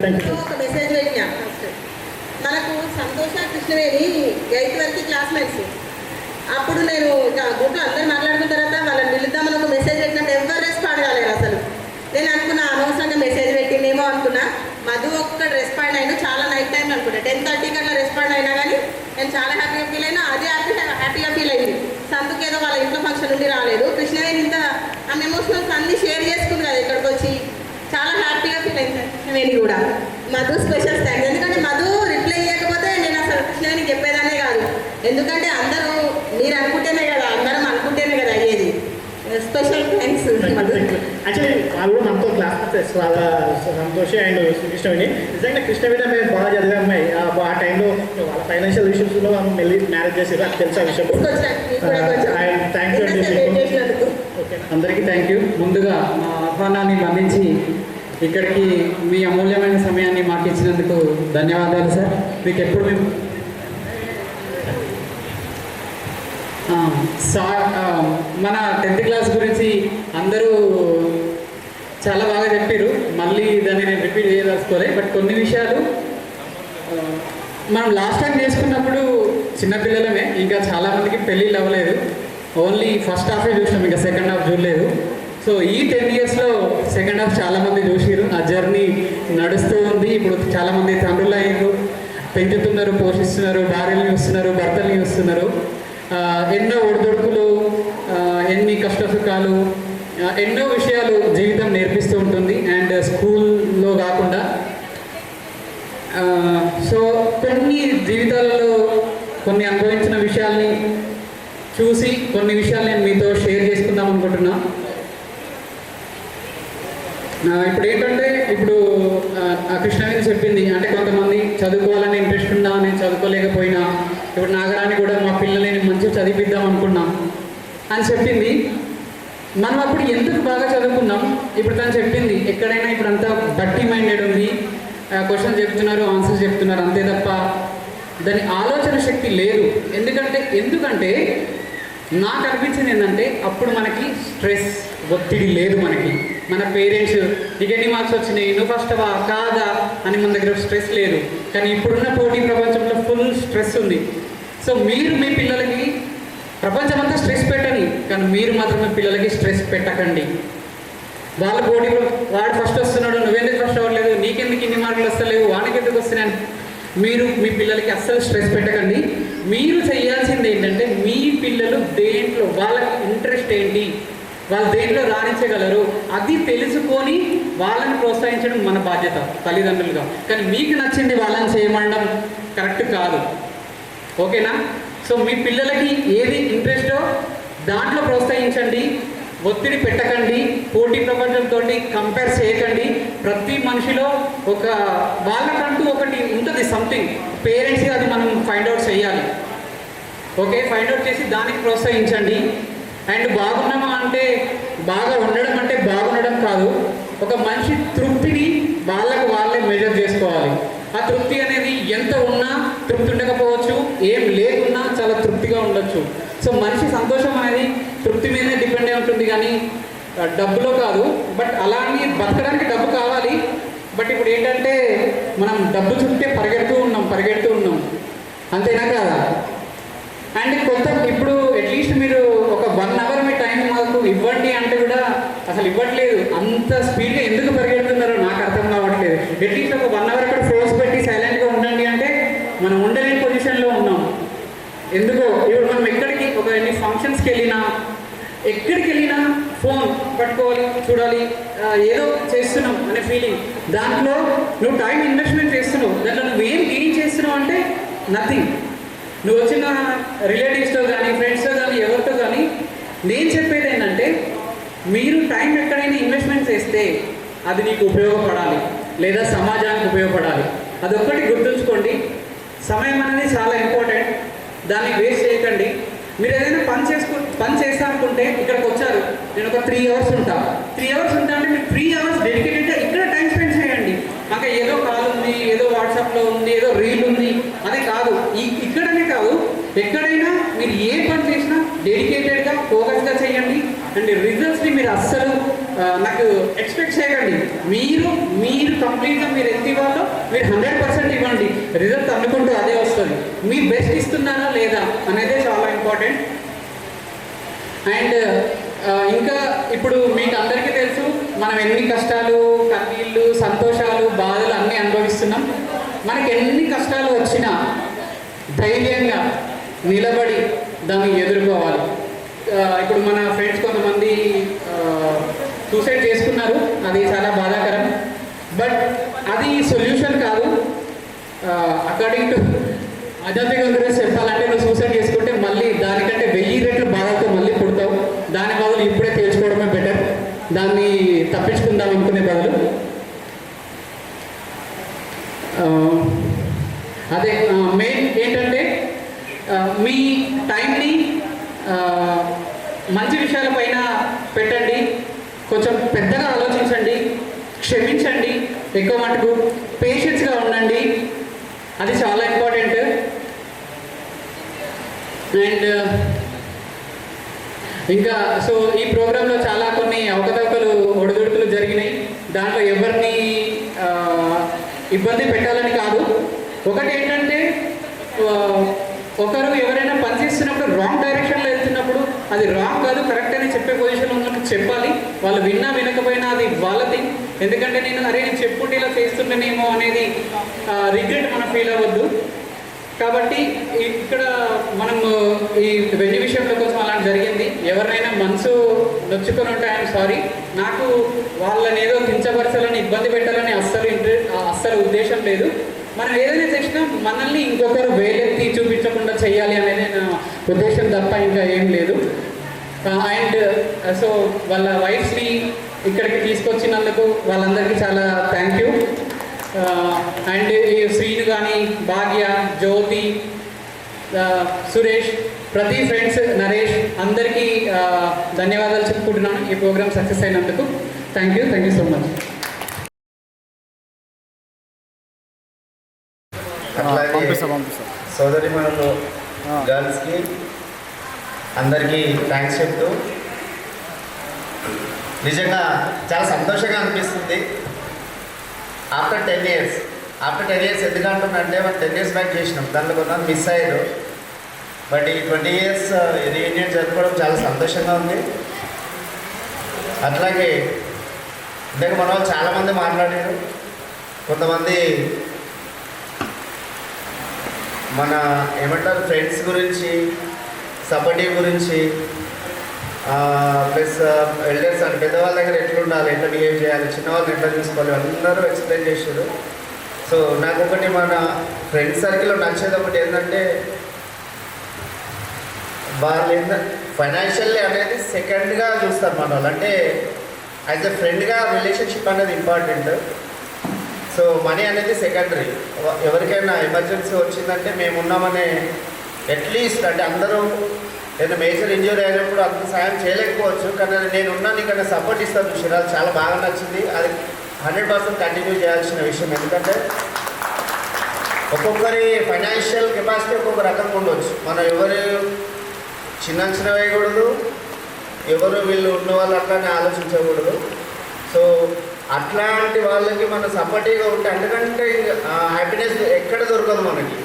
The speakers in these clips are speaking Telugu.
ఒక మెసేజ్ పెట్టినా ఫస్ట్ మనకు సంతోష కృష్ణవేణి 8th వరకు క్లాస్మేట్స్. అప్పుడు నేను గ్రూప్లో అందరూ మాట్లాడుకున్న తర్వాత వాళ్ళని నిలుద్దామని ఒక మెసేజ్ పెట్టినట్టు ఎవరు రెస్పాండ్ కాలేరు. అసలు నేను అనుకున్నా అనవసరంగా మెసేజ్ పెట్టినేమో అనుకున్నా. మధు ఒక్క రెస్పాండ్ అయినా చాలా నైట్ టైం అనుకుంటా 10:30 కన్నా రెస్పాండ్ అయినా కానీ నేను చాలా హ్యాపీగా ఫీల్ అయినా. అదే హ్యాపీగా ఫీల్ అయింది. సందుకు ఏదో వాళ్ళ ఇంట్లో ఫంక్షన్ నుండి రాలేదు. కృష్ణవేణి ఇంత ఆమె ఎమోషనల్స్ అన్నీ షేర్ చేసుకుంది కదా ఇక్కడికి వచ్చి. చాలా హ్యాపీగా ఫీల్ అయింది కృష్ణవేణి కూడా. Madhu special thanks. ఎందుకంటే మధు రిప్లై ఇవ్వకపోతే నేను అసలు కృష్ణవేణికి చెప్పేదానే కాదు. ఎందుకంటే అందరూ మీరు అనుకుంటేనే కదా, అందరం అనుకుంటేనే కదా అయ్యేది. Special thanks Madhu. యాక్చువల్లీ వాళ్ళు మనతో క్లాస్ వాళ్ళ సంతోష్ అండ్ కృష్ణవేణి. నిజంగా కృష్ణవేణి మేము బాగా చదివే అమ్మాయి. ఆ టైంలో వాళ్ళ ఫైనాన్షియల్ ఇష్యూస్లో మనం మళ్ళీ మ్యారేజ్ చేసేది నాకు తెలుసు ఆ విషయం. థ్యాంక్ యూ అండి. ఓకే, అందరికీ థ్యాంక్ యూ. ముందుగా మా ఆహ్వానాన్ని మన్నించి ఇక్కడికి మీ అమూల్యమైన సమయాన్ని మాకు ఇచ్చినందుకు ధన్యవాదాలు సార్. మీకు ఎప్పుడు మేము మన 10th క్లాస్ గురించి అందరూ చాలా బాగా చెప్పారు. మళ్ళీ దాన్ని నేను రిపీట్ చేయదలుచుకోలే. బట్ కొన్ని విషయాలు మనం లాస్ట్ టైం చేసుకున్నప్పుడు చిన్నపిల్లలమే, ఇంకా చాలామందికి పెళ్ళిళ్ళు అవ్వలేదు. ఓన్లీ ఫస్ట్ హాఫే చూసినాం, ఇంకా సెకండ్ హాఫ్ చూడలేదు. సో ఈ 10 yearsలో సెకండ్ హాఫ్ చాలామంది చూసిరు. ఆ జర్నీ నడుస్తూ ఉంది. ఇప్పుడు చాలామంది తండ్రులు అయ్యారు, పెంచుతున్నారు, పోషిస్తున్నారు, భార్యలు చూస్తున్నారు, భర్తలు చూస్తున్నారు. ఎన్నో ఒడిదొడుకులు, ఎన్ని కష్టసుఖాలు, ఎన్నో విషయాలు జీవితం నేర్పిస్తూ ఉంటుంది. అండ్ స్కూల్లో కాకుండా సో కొన్ని జీవితాలలో కొన్ని అనుభవించిన విషయాల్ని చూసి కొన్ని విషయాలు నేను మీతో షేర్ చేసుకుందాం అనుకుంటున్నా. ఇప్పుడు ఏంటంటే కృష్ణవేణి చెప్పింది, అంటే కొంతమంది చదువుకోవాలని ఇంట్రెస్ట్ ఉన్నా నేను చదువుకోలేకపోయినా, ఇప్పుడు నాగరాన్ని కూడా మా పిల్లల్ని మంచిగా చదివిద్దాం అనుకున్నా అని చెప్పింది. మనం అప్పుడు ఎందుకు బాగా చదువుకున్నాం. ఇప్పుడు తను చెప్పింది ఎక్కడైనా ఇప్పుడు అంతా బట్టి మైండెడ్ ఉంది, క్వశ్చన్ చెప్తున్నారు, ఆన్సర్స్ చెప్తున్నారు, అంతే తప్ప దాని ఆలోచన శక్తి లేదు. ఎందుకంటే నాకు అనిపించింది ఏంటంటే అప్పుడు మనకి స్ట్రెస్, ఒత్తిడి లేదు. మన పేరెంట్స్ నీకు ఎన్ని మార్క్స్ వచ్చినాయి, నువ్వు ఫస్ట్ కాదా అని మన దగ్గర స్ట్రెస్ లేదు. కానీ ఇప్పుడున్న పోటీ ప్రపంచంలో ఫుల్ స్ట్రెస్ ఉంది. సో మీరు మీ పిల్లలకి ప్రపంచం అంతా స్ట్రెస్ పెట్టని, కానీ మీరు మాత్రం మీ పిల్లలకి స్ట్రెస్ పెట్టకండి. వాళ్ళ పోటీ వాడు ఫస్ట్ వస్తున్నాడు, నువ్వెందుకు ఫస్ట్ అవ్వలేదు, నీకెందుకు ఇన్ని మార్కులు వస్తలేవు, వానికి ఎందుకు వస్తున్నాయి, మీరు మీ పిల్లలకి అస్సలు స్ట్రెస్ పెట్టకండి. మీరు చేయాల్సింది ఏంటంటే మీ పిల్లలు దేంట్లో వాళ్ళకి ఇంట్రెస్ట్ ఏంటి, వాళ్ళు దేంట్లో రాణించగలరు అది తెలుసుకొని వాళ్ళని ప్రోత్సహించడం మన బాధ్యత తల్లిదండ్రులుగా. కానీ మీకు నచ్చింది వాళ్ళని చేయమనడం కరెక్ట్ కాదు. ఓకేనా? సో మీ పిల్లలకి ఏది ఇంట్రెస్టో దాంట్లో ప్రోత్సహించండి, ఒత్తిడి పెట్టకండి, పోటీ ప్రపంచంతో కంపేర్ చేయకండి. ప్రతి మనిషిలో ఒక వాళ్ళకంటూ ఒకటి ఉంటుంది, సంథింగ్. పేరెంట్స్గా అది మనం ఫైండ్ అవుట్ చేయాలి. ఓకే, ఫైండ్ అవుట్ చేసి దానికి ప్రోత్సహించండి. అండ్ బాగున్నామా అంటే బాగా ఉండడం అంటే బాగుండడం కాదు. ఒక మనిషి తృప్తిని వాళ్ళే మెజర్ చేసుకోవాలి. ఆ తృప్తి అనేది ఎంత ఉన్నా తృప్తి ఉండకపోవచ్చు, ఏం లేకున్నా చాలా తృప్తిగా ఉండొచ్చు. సో మనిషి సంతోషం అనేది తృప్తి మీదనే డిపెండ్ అయి ఉంటుంది, కానీ డబ్బులో కాదు. బట్ అలా అని బతకడానికి డబ్బు కావాలి. బట్ ఇప్పుడు ఏంటంటే మనం డబ్బు చుట్టే పరిగెడుతూ ఉన్నాం అంతేనా కాదా? అండ్ ఇప్పుడు అట్లీస్ట్ మీరు ఒక 1 hour మీ టైం మాకు ఇవ్వండి అంటే కూడా అసలు ఇవ్వట్లేదు. అంత స్పీడ్గా ఎందుకు పరిగెడుతున్నారో నాకు అర్థం కావట్లేదు. అట్లీస్ట్ ఒక 1 hour అక్కడ ఫోర్స్ పెట్టి సైలెంట్గా ఉండండి అంటే మనం ఉండలేని పొజిషన్లో ఉన్నాం. ఎందుకో ఇప్పుడు మనం ఎన్ని ఫంక్షన్స్కి వెళ్ళినా, ఎక్కడికి వెళ్ళినా ఫోన్ పట్టుకోవాలి, చూడాలి, ఏదో చేస్తున్నాం అనే ఫీలింగ్. దాంట్లో నువ్వు టైం ఇన్వెస్ట్మెంట్ చేస్తున్నావు, దాంట్లో నువ్వేం గెయిన్ చేస్తున్నావు అంటే నథింగ్. నువ్వు వచ్చిన రిలేటివ్స్తో కానీ ఫ్రెండ్స్తో కానీ ఎవరితో కానీ నేను చెప్పేది ఏంటంటే మీరు టైం ఎక్కడైనా ఇన్వెస్ట్మెంట్ చేస్తే అది నీకు ఉపయోగపడాలి, లేదా సమాజానికి ఉపయోగపడాలి. అదొక్కటి గుర్తుంచుకోండి. సమయం అనేది చాలా ఇంపార్టెంట్, దాన్ని వేస్ట్ చేయకండి. మీరు ఏదైనా పని చేస్తా అనుకుంటే ఇక్కడికి వచ్చారు, నేను ఒక 3 hours ఉంటా. 3 hours ఉంటా అంటే మీరు 3 hours డెడికేటెడ్గా ఇక్కడ టైం స్పెండ్ చేయండి. ఇంకా ఏదో కాల్ ఉంది, ఏదో వాట్సాప్లో ఉంది, ఏదో రీల్ ఉంది, అది కాదు. ఇక్కడనే కాదు, ఎక్కడైనా మీరు ఏ పని చేసినా డెడికేటెడ్గా ఫోకస్గా చేయండి. అండ్ రిజల్ట్స్ని మీరు అస్సలు నాకు ఎక్స్పెక్ట్ చేయకండి. మీరు కంప్లీట్గా మీరు ఎంత ఇవ్వాలో మీరు 100% ఇవ్వండి. రిజల్ట్ అనుకుంటూ అదే వస్తుంది. మీరు బెస్ట్ ఇస్తున్నారా లేదా అనేదే చాలా ఇంపార్టెంట్. అండ్ ఇంకా ఇప్పుడు మీకు అందరికీ తెలుసు మనం ఎన్ని కష్టాలు, కన్నీళ్ళు, సంతోషాలు, బాధలు అన్నీ అనుభవిస్తున్నాం. మనకి ఎన్ని కష్టాలు వచ్చినా ధైర్యంగా నిలబడి దాన్ని ఎదుర్కోవాలి. ఇప్పుడు మన ఫ్రెండ్స్ కొంతమంది సూసైడ్ చేసుకున్నారు, అది చాలా బాధాకరం. బట్ అది సొల్యూషన్ కాదు. అకార్డింగ్ టు ఆధ్యాత్మిక గురించి చెప్పాలంటే నువ్వు సూసైడ్ చేసుకుంటే మళ్ళీ దానికంటే 1000 రెట్లు బాధతో మళ్ళీ పుడతావు. దాని బదులు ఇప్పుడే తేల్చుకోవడమే బెటర్, దాన్ని తప్పించుకుందాం అనుకునే బదులు. అదే మెయిన్ ఏంటంటే మీ టైంని మంచి విషయాలపైన పెట్టండి. కొంచెం పెద్దగా ఆలోచించండి, క్షమించండి, ఎక్కువ మటుకు పేషెన్స్గా ఉండండి, అది చాలా ఇంపార్టెంట్. అండ్ ఇంకా సో ఈ ప్రోగ్రాంలో చాలా కొన్ని అవకతవకలు, ఒడిదుడుకులు జరిగినాయి. దాంట్లో ఎవరిని ఇబ్బంది పెట్టాలని కాదు. ఒకటి ఏంటంటే ఒకరు ఎవరైనా పనిచేస్తున్నప్పుడు రాంగ్ డైరెక్షన్లో వెళ్తున్నప్పుడు అది రాంగ్ కాదు, కరెక్ట్ అని చెప్పే పొజిషన్లో ఉన్నప్పుడు చెప్పాలి. వాళ్ళు విన్నా వినకపోయినా అది వాళ్ళది. ఎందుకంటే నేను చెప్పుకుంటే ఇలా చేస్తుంటేనేమో అనేది రిగ్రెట్ మనం ఫీల్ అవ్వద్దు. కాబట్టి ఇక్కడ మనం ఈ వెన్యూ విషయంలో కోసం అలాంటి జరిగింది. ఎవరినైనా మనసు నొచ్చుకొని ఉంటే ఐఎమ్ సారీ. నాకు వాళ్ళని ఏదో కించపరచాలని, ఇబ్బంది పెట్టాలని అస్సలు ఉద్దేశం లేదు. మనం ఏదైనా చేసినా మనల్ని ఇంకొకరు వేలెత్తి చూపించకుండా చేయాలి అనేది నా ఉద్దేశం తప్ప ఇంకా ఏం లేదు. అండ్ సో వాళ్ళ వైఫ్స్ని ఇక్కడికి తీసుకొచ్చినందుకు వాళ్ళందరికీ చాలా థ్యాంక్ యూ. అండ్ ఈ శ్రీను కానీ, భాగ్య, జ్యోతి, సురేష్, ప్రతి ఫ్రెండ్స్, నరేష్ అందరికీ ధన్యవాదాలు చెప్పుకుంటున్నాను ఈ ప్రోగ్రామ్ సక్సెస్ అయినందుకు. Thank you so much. అట్లాగే సోదరి మనకు గర్ల్స్కి అందరికీ థ్యాంక్స్ చెప్తూ నిజంగా చాలా సంతోషంగా అనిపిస్తుంది. ఆఫ్టర్ 10 ఇయర్స్ ఎందుకంటున్నంటే మనం 10 years బ్యాక్ చేసినాం, దాంట్లో కొంత మిస్ అయ్యారు. బట్ ఈ 20 years రీయూనియన్ జరుపుకోవడం చాలా సంతోషంగా ఉంది. అట్లాగే ఇందాక మన వాళ్ళు చాలామంది మాట్లాడారు. కొంతమంది మన ఏమంటారు ఫ్రెండ్స్ గురించి, సపోర్టివ్ గురించి, ప్లస్ ఎల్డర్స్ అంటే పెద్దవాళ్ళ దగ్గర ఎట్లా ఉండాలి, ఎట్లా బిహేవ్ చేయాలి, చిన్నవాళ్ళని ఎట్లా చూసుకోవాలి, అందరూ ఎక్స్ప్లెయిన్ చేశారు. సో నాకు ఒకటి మన ఫ్రెండ్స్ సర్కిల్లో నచ్చేది ఒకటి ఏంటంటే వాళ్ళు ఫైనాన్షియల్లీ అనేది సెకండ్గా చూస్తారు మన వాళ్ళు. అంటే యాజ్ ఎ ఫ్రెండ్గా రిలేషన్షిప్ అనేది ఇంపార్టెంట్. సో మనీ అనేది సెకండరీ. ఎవరికైనా ఎమర్జెన్సీ వచ్చిందంటే మేము ఉన్నామనే అట్లీస్ట్ అంటే అందరూ ఏదైనా మేజర్ ఇంజరీ అయినప్పుడు అంత సాయం చేయలేకపోవచ్చు, కానీ నేను ఉన్నాను ఇక్కడ సపోర్ట్ ఇస్తాను చూసారు, అది చాలా బాగా నచ్చింది. అది 100% కంటిన్యూ చేయాల్సిన విషయం. ఎందుకంటే ఒక్కొక్కరి ఫైనాన్షియల్ కెపాసిటీ ఒక్కొక్క రకంగా ఉండవచ్చు. మనం ఎవరు చిన్న వేయకూడదు, ఎవరు వీళ్ళు ఉన్న వాళ్ళు అట్లానే ఆలోచించకూడదు. సో అట్లాంటి వాళ్ళకి మనం సపోర్టివ్గా ఉంటే అంతకంటే హ్యాపీనెస్ ఎక్కడ దొరకదు మనకి.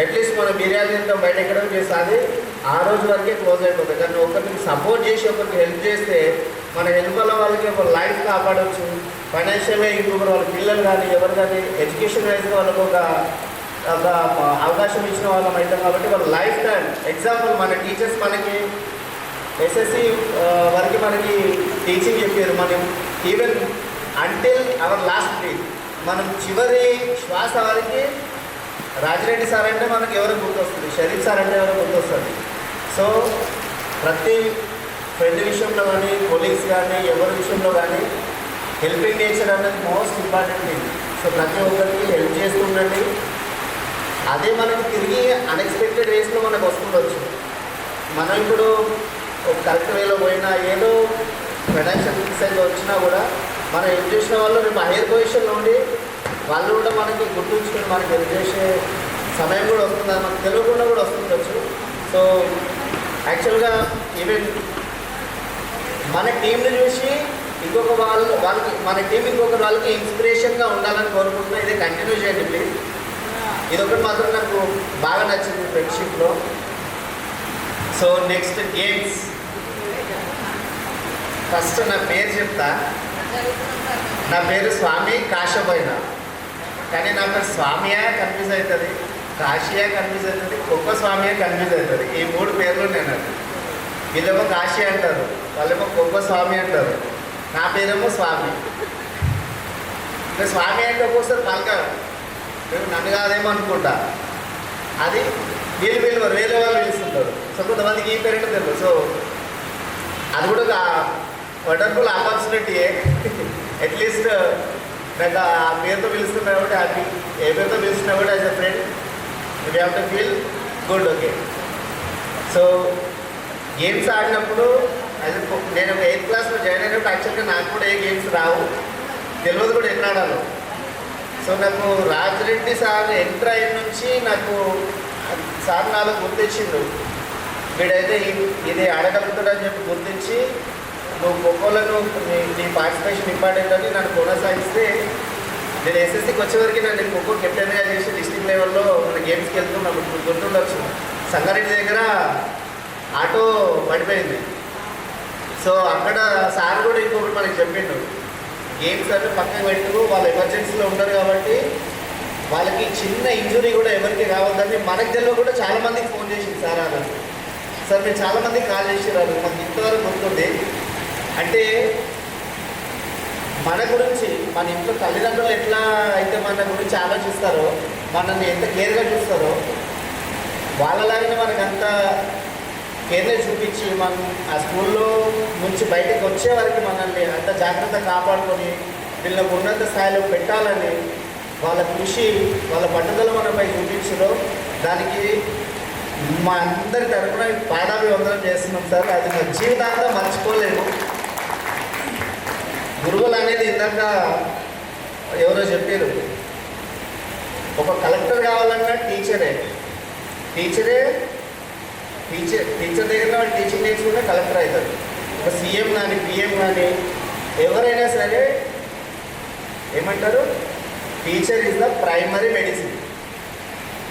అట్లీస్ట్ మన బిర్యానీ తింటాం, బయట ఎక్కడ చేస్తే ఆ రోజు వరకే క్లోజ్ అయిపోతుంది. కానీ ఒకరికి సపోర్ట్ చేసి ఒకరికి హెల్ప్ చేస్తే మన హెల్ప్ వల్ల వాళ్ళకి ఒక లైఫ్ కాపాడవచ్చు. ఫైనాన్షియల్గా ఇంకొకరు వాళ్ళ పిల్లలు కానీ ఎవరు కానీ ఎడ్యుకేషన్ వైజ్గా వాళ్ళకు ఒక అవకాశం ఇచ్చిన వాళ్ళం అవుతాం. కాబట్టి వాళ్ళ లైఫ్ టైం ఎగ్జాంపుల్ మన టీచర్స్ మనకి ఎస్ఎస్సి వరకు మనకి టీచింగ్ చెప్పారు. మనం even until our last breath, మనం చివరి శ్వాస వరకు రాజిరెడ్డి సార్ అంటే మనకు ఎవరు గుర్తొస్తుంది, షరీఫ్ సార్ అంటే ఎవరు గుర్తొస్తుంది. సో ప్రతి ఫ్రెండ్ విషయంలో కానీ, కొలీగ్స్ కానీ, ఎవరి విషయంలో కానీ హెల్పింగ్ నేచర్ అనేది మోస్ట్ ఇంపార్టెంట్ థింగ్. సో ప్రతి ఒక్కరికి హెల్ప్ చేస్తుండండి. అదే మనకి తిరిగి అన్ఎక్స్పెక్టెడ్ వేస్లో మనకు వస్తుండొచ్చు. మనం ఇప్పుడు ఒక కరెక్ట్ వేలో పోయినా ఏదో ఫైనాన్షియల్ సైజ్ వచ్చినా కూడా మనం హెల్ప్ చేసిన వాళ్ళు రేపు హైయర్ పొజిషన్లో ఉండి వాళ్ళు కూడా మనకి గుర్తుంచుకొని మనకి హెల్ప్ చేసే సమయం కూడా వస్తుంది, మనకు తెలియకుండా కూడా వస్తుండొచ్చు. సో యాక్చువల్గా ఈవెన్ మన టీంని చూసి ఇంకొక వాళ్ళకి మన టీం ఇంకొక వాళ్ళకి ఇన్స్పిరేషన్గా ఉండాలని కోరుకుంటున్నా. ఇదే కంటిన్యూ చేయండి ప్లీజ్. ఇది ఒకటి మాత్రం నాకు బాగా నచ్చింది ఫ్రెండ్షిప్లో. So next games. ఫస్ట్ నా పేరు చెప్తా. నా పేరు స్వామి కాశబోయిన, కానీ నా పేరు స్వామియా కన్ఫ్యూజ్ అవుతుంది, కాశియా కన్ఫ్యూజ్ అవుతుంది, ఒక్క స్వామియా కన్ఫ్యూజ్ అవుతుంది. ఈ 3 పేర్లు నేను. వీళ్ళేమో కాశీ అంటారు, వాళ్ళేమో ఒక్క స్వామి అంటారు, నా పేరేమో స్వామి. స్వామి అంటే ఒక్కొక్కసారి పలకారు, మేము నన్ను కాదేమో అనుకుంటా. అది వీళ్ళు వేరే వాళ్ళు పిలుస్తుంటారు. సో కొంతమందికి ఈ పేరేంటో తెలియదు. సో అది కూడా ఒక వండర్ఫుల్ ఆపర్చునిటీయే. అట్లీస్ట్ నాకు ఆ పేరుతో పిలుస్తున్నా కాబట్టి హ్యాపీ. ఏ పేరుతో పిలుస్తున్నా కూడా as a friend you have to feel good. Okay. So games ఆడినప్పుడు నేను 8th క్లాస్లో జాయిన్ అయినప్పుడు యాక్చువల్గా నాకు కూడా ఏ గేమ్స్ రావు, తెలియదు కూడా ఎక్కడ ఆడాలో. సో నాకు రాజిరెడ్డి సార్ ఎంటర్ అయిన నుంచి నాకు సార్ నాలో గుర్తించిండు, వీడైతే ఇది ఆడగలుగుతాడని చెప్పి గుర్తించి, నువ్వు ఖోఖోలను నీ పార్టిసిపేషన్ ఇంపార్టెంట్ అని నన్ను కొనసాగిస్తే, నేను ఎస్ఎస్సికి వచ్చేవరకు నన్ను ఖోఖో కెప్టెన్గా చేసి డిస్ట్రిక్ట్ లెవెల్లో మన గేమ్స్కి వెళ్తున్నప్పుడు గుర్తుండొచ్చు. సంగారెడ్డి దగ్గర ఆటో పడిపోయింది. సో అక్కడ సార్ కూడా ఇంకొకటి మనకి చెప్పిండు, గేమ్స్ అంటే పక్కన పెట్టుకు, వాళ్ళు ఎమర్జెన్సీలో ఉంటారు కాబట్టి వాళ్ళకి చిన్న ఇంజురీ కూడా ఎవరికి రావద్దని మనకు తెలియదు కూడా చాలామందికి ఫోన్ చేసింది సార్. అలా సార్ మీరు చాలామందికి కాల్ చేసిరారు, మాకు ఇంతవరకు గుర్తుంది. అంటే మన గురించి మన ఇంట్లో తల్లిదండ్రులు ఎట్లా అయితే మన గురించి ఆలోచిస్తారో, మనల్ని ఎంత కేర్గా చూస్తారో, వాళ్ళలాగానే మనకంత కేర్నే చూపించి మనం ఆ స్కూల్లో నుంచి బయటకు వచ్చే వరకు మనల్ని అంత జాగ్రత్త కాపాడుకొని వీళ్ళకు ఉన్నత స్థాయిలో పెట్టాలని వాళ్ళ కృషి, వాళ్ళ పట్టుదల మనపై చూపించడం, దానికి మా అందరి తరఫున పాదాభివందనం చేస్తున్నాం సార్. అది మా జీవితాంతం మర్చిపోలేము. గురువులు అనేది ఇందాక ఎవరో చెప్పారు, ఒక కలెక్టర్ కావాలన్నా టీచర్ దగ్గర వాళ్ళు టీచింగ్ నేర్చుకుంటే కలెక్టర్ అవుతారు. ఒక సీఎం కానీ పిఎం కానీ ఎవరైనా సరే ఏమంటారు, teacher is the primary medicine.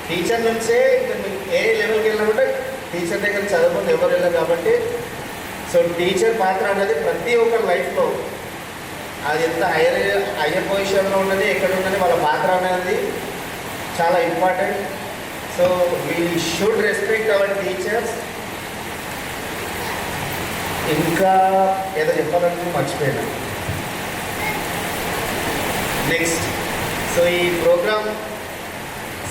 Teacher నుంచే ఇంకా మీకు ఏ లెవెల్కి వెళ్ళినా కూడా టీచర్ దగ్గర చదువుకుంటే ఎవరు వెళ్ళరు కాబట్టి, సో టీచర్ పాత్ర అనేది ప్రతి ఒక్కరి లైఫ్లో అది ఎంత హయ్యర్ పొజిషన్లో ఉన్నది, ఎక్కడ ఉన్నది, వాళ్ళ పాత్ర అనేది చాలా important. So we should respect hour teachers. ఇంకా ఏదో చెప్పాలంటే మర్చిపోయాను. నెక్స్ట్, సో ఈ ప్రోగ్రామ్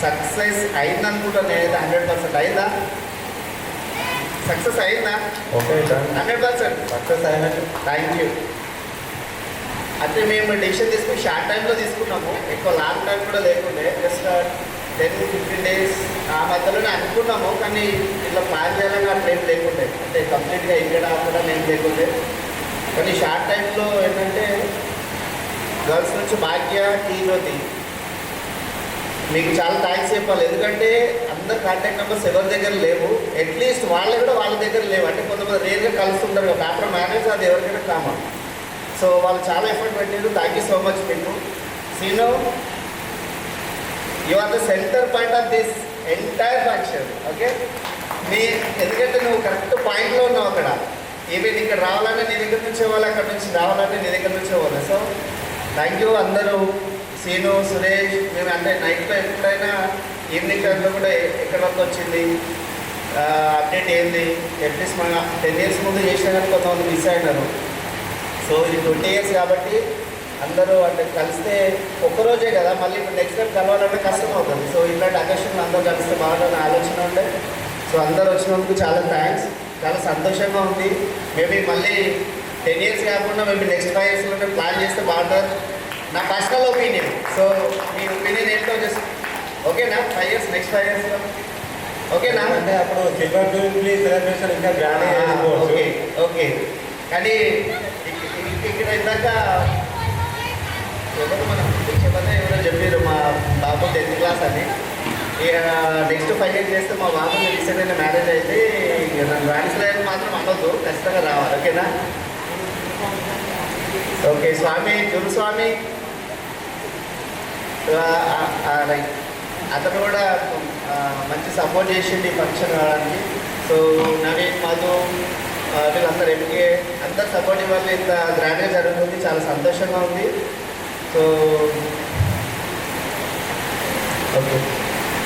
సక్సెస్ అయిందనుకుంటా. నేనైతే 100% అయిందా? సక్సెస్ అయిందా? ఓకే సార్, 100% సక్సెస్ అయినట్టు. Thank you. అంటే మేము డెసిషన్ తీసుకుని షార్ట్ టైంలో తీసుకున్నాము, ఎక్కువ లాంగ్ టైం కూడా లేకుండే. జస్ట్ 10-15 డేస్ ఆ మధ్యలోనే అనుకున్నాము, కానీ ఇట్లా ప్లాన్ చేయాలని అట్లా ఏం లేకుండే, అంటే కంప్లీట్గా ఇక్కడ అక్కడ ఏం లేకుండే. కానీ షార్ట్ టైంలో ఏంటంటే గర్ల్స్ నుంచి భాగ్య, జ్యోతి, మీకు చాలా థ్యాంక్స్ చెప్పాలి. ఎందుకంటే అందరు కాంటాక్ట్ నెంబర్స్ ఎవరి దగ్గర లేవు, అట్లీస్ట్ వాళ్ళు కూడా వాళ్ళ దగ్గర లేవు. అంటే కొంతమంది రేర్గా కలుస్తుంటారు కదా, పేపర్ మేనేజ్ అది ఎవరికైనా కామన్. సో వాళ్ళు చాలా ఎఫర్ట్ పెట్టారు. థ్యాంక్ యూ సో మచ్ మీకు. Seenu, you are the centre point of this entire function. Okay, ఎందుకంటే నువ్వు కరెక్ట్ పాయింట్లో ఉన్నావు అక్కడ. ఈవెన్ ఇక్కడ రావాలంటే నీ దగ్గర నుంచే వాళ్ళు, అక్కడ నుంచి రావాలంటే నీ దగ్గర నుంచే వాళ్ళు. సో థ్యాంక్ యూ అందరూ. సీను, సురేష్, మేము అంటే నైట్లో ఎప్పుడైనా ఈవినింగ్ టైంలో కూడా ఎక్కడి వరకు వచ్చింది, అప్డేట్ ఏంది, అట్లీస్ట్ మన 10 years ముందు చేసినా కానీ కొంతమంది మిస్ అయినారు. సో ఇది 20 years కాబట్టి అందరూ అంటే కలిస్తే ఒక్కరోజే కదా, మళ్ళీ నెక్స్ట్ టైం కలవాలంటే కష్టం అవుతుంది. సో ఇలాంటి అకేషన్లు అందరూ కలిస్తే బాగుంటుంది ఆలోచన ఉంటే. సో అందరూ వచ్చినందుకు చాలా థ్యాంక్స్, చాలా సంతోషంగా ఉంది. మేబీ మళ్ళీ 10 years కాకుండా మేబీ నెక్స్ట్ 5 yearsలో ప్లాన్ చేస్తే బాగుంటుంది, నా పర్సనల్ ఒపీనియన్. సో మీ ఒపీనియన్ ఏంటో జస్ట్ ఓకేనా? 5 years, నెక్స్ట్ 5 yearsలో ఓకేనా? అంటే అప్పుడు సిల్వర్ జూబ్లీ సెలబ్రేషన్ ఇంకా గ్రాండ్గా చేసుకోవచ్చు. Okay okay. కానీ ఇక్కడ ఇందాక ఎవరు మనం చెప్పదే ఎవరో చెప్పారు, మా బాబు 10th క్లాస్ అని. ఇక నెక్స్ట్ 5 years చేస్తే మా బాబు రీసెంట్ అయిన మ్యారేజ్ అయితే ఇక నన్ను రాణిస్లైన్ మాత్రం అనొద్దు, ఖచ్చితంగా రావాలి. ఓకేనా? ఓకే స్వామి గురుస్వామి లైక్ అతను కూడా మంచి సపోర్ట్ చేసిండు ఈ ఫంక్షన్ కావడానికి. సో నవీన్ మధు వీళ్ళందరూ ఎంకే అందరు సపోర్టింగ్ వల్ల ఇంత గ్రాండ్గా జరుగుతుంది, చాలా సంతోషంగా ఉంది. సో ఓకే,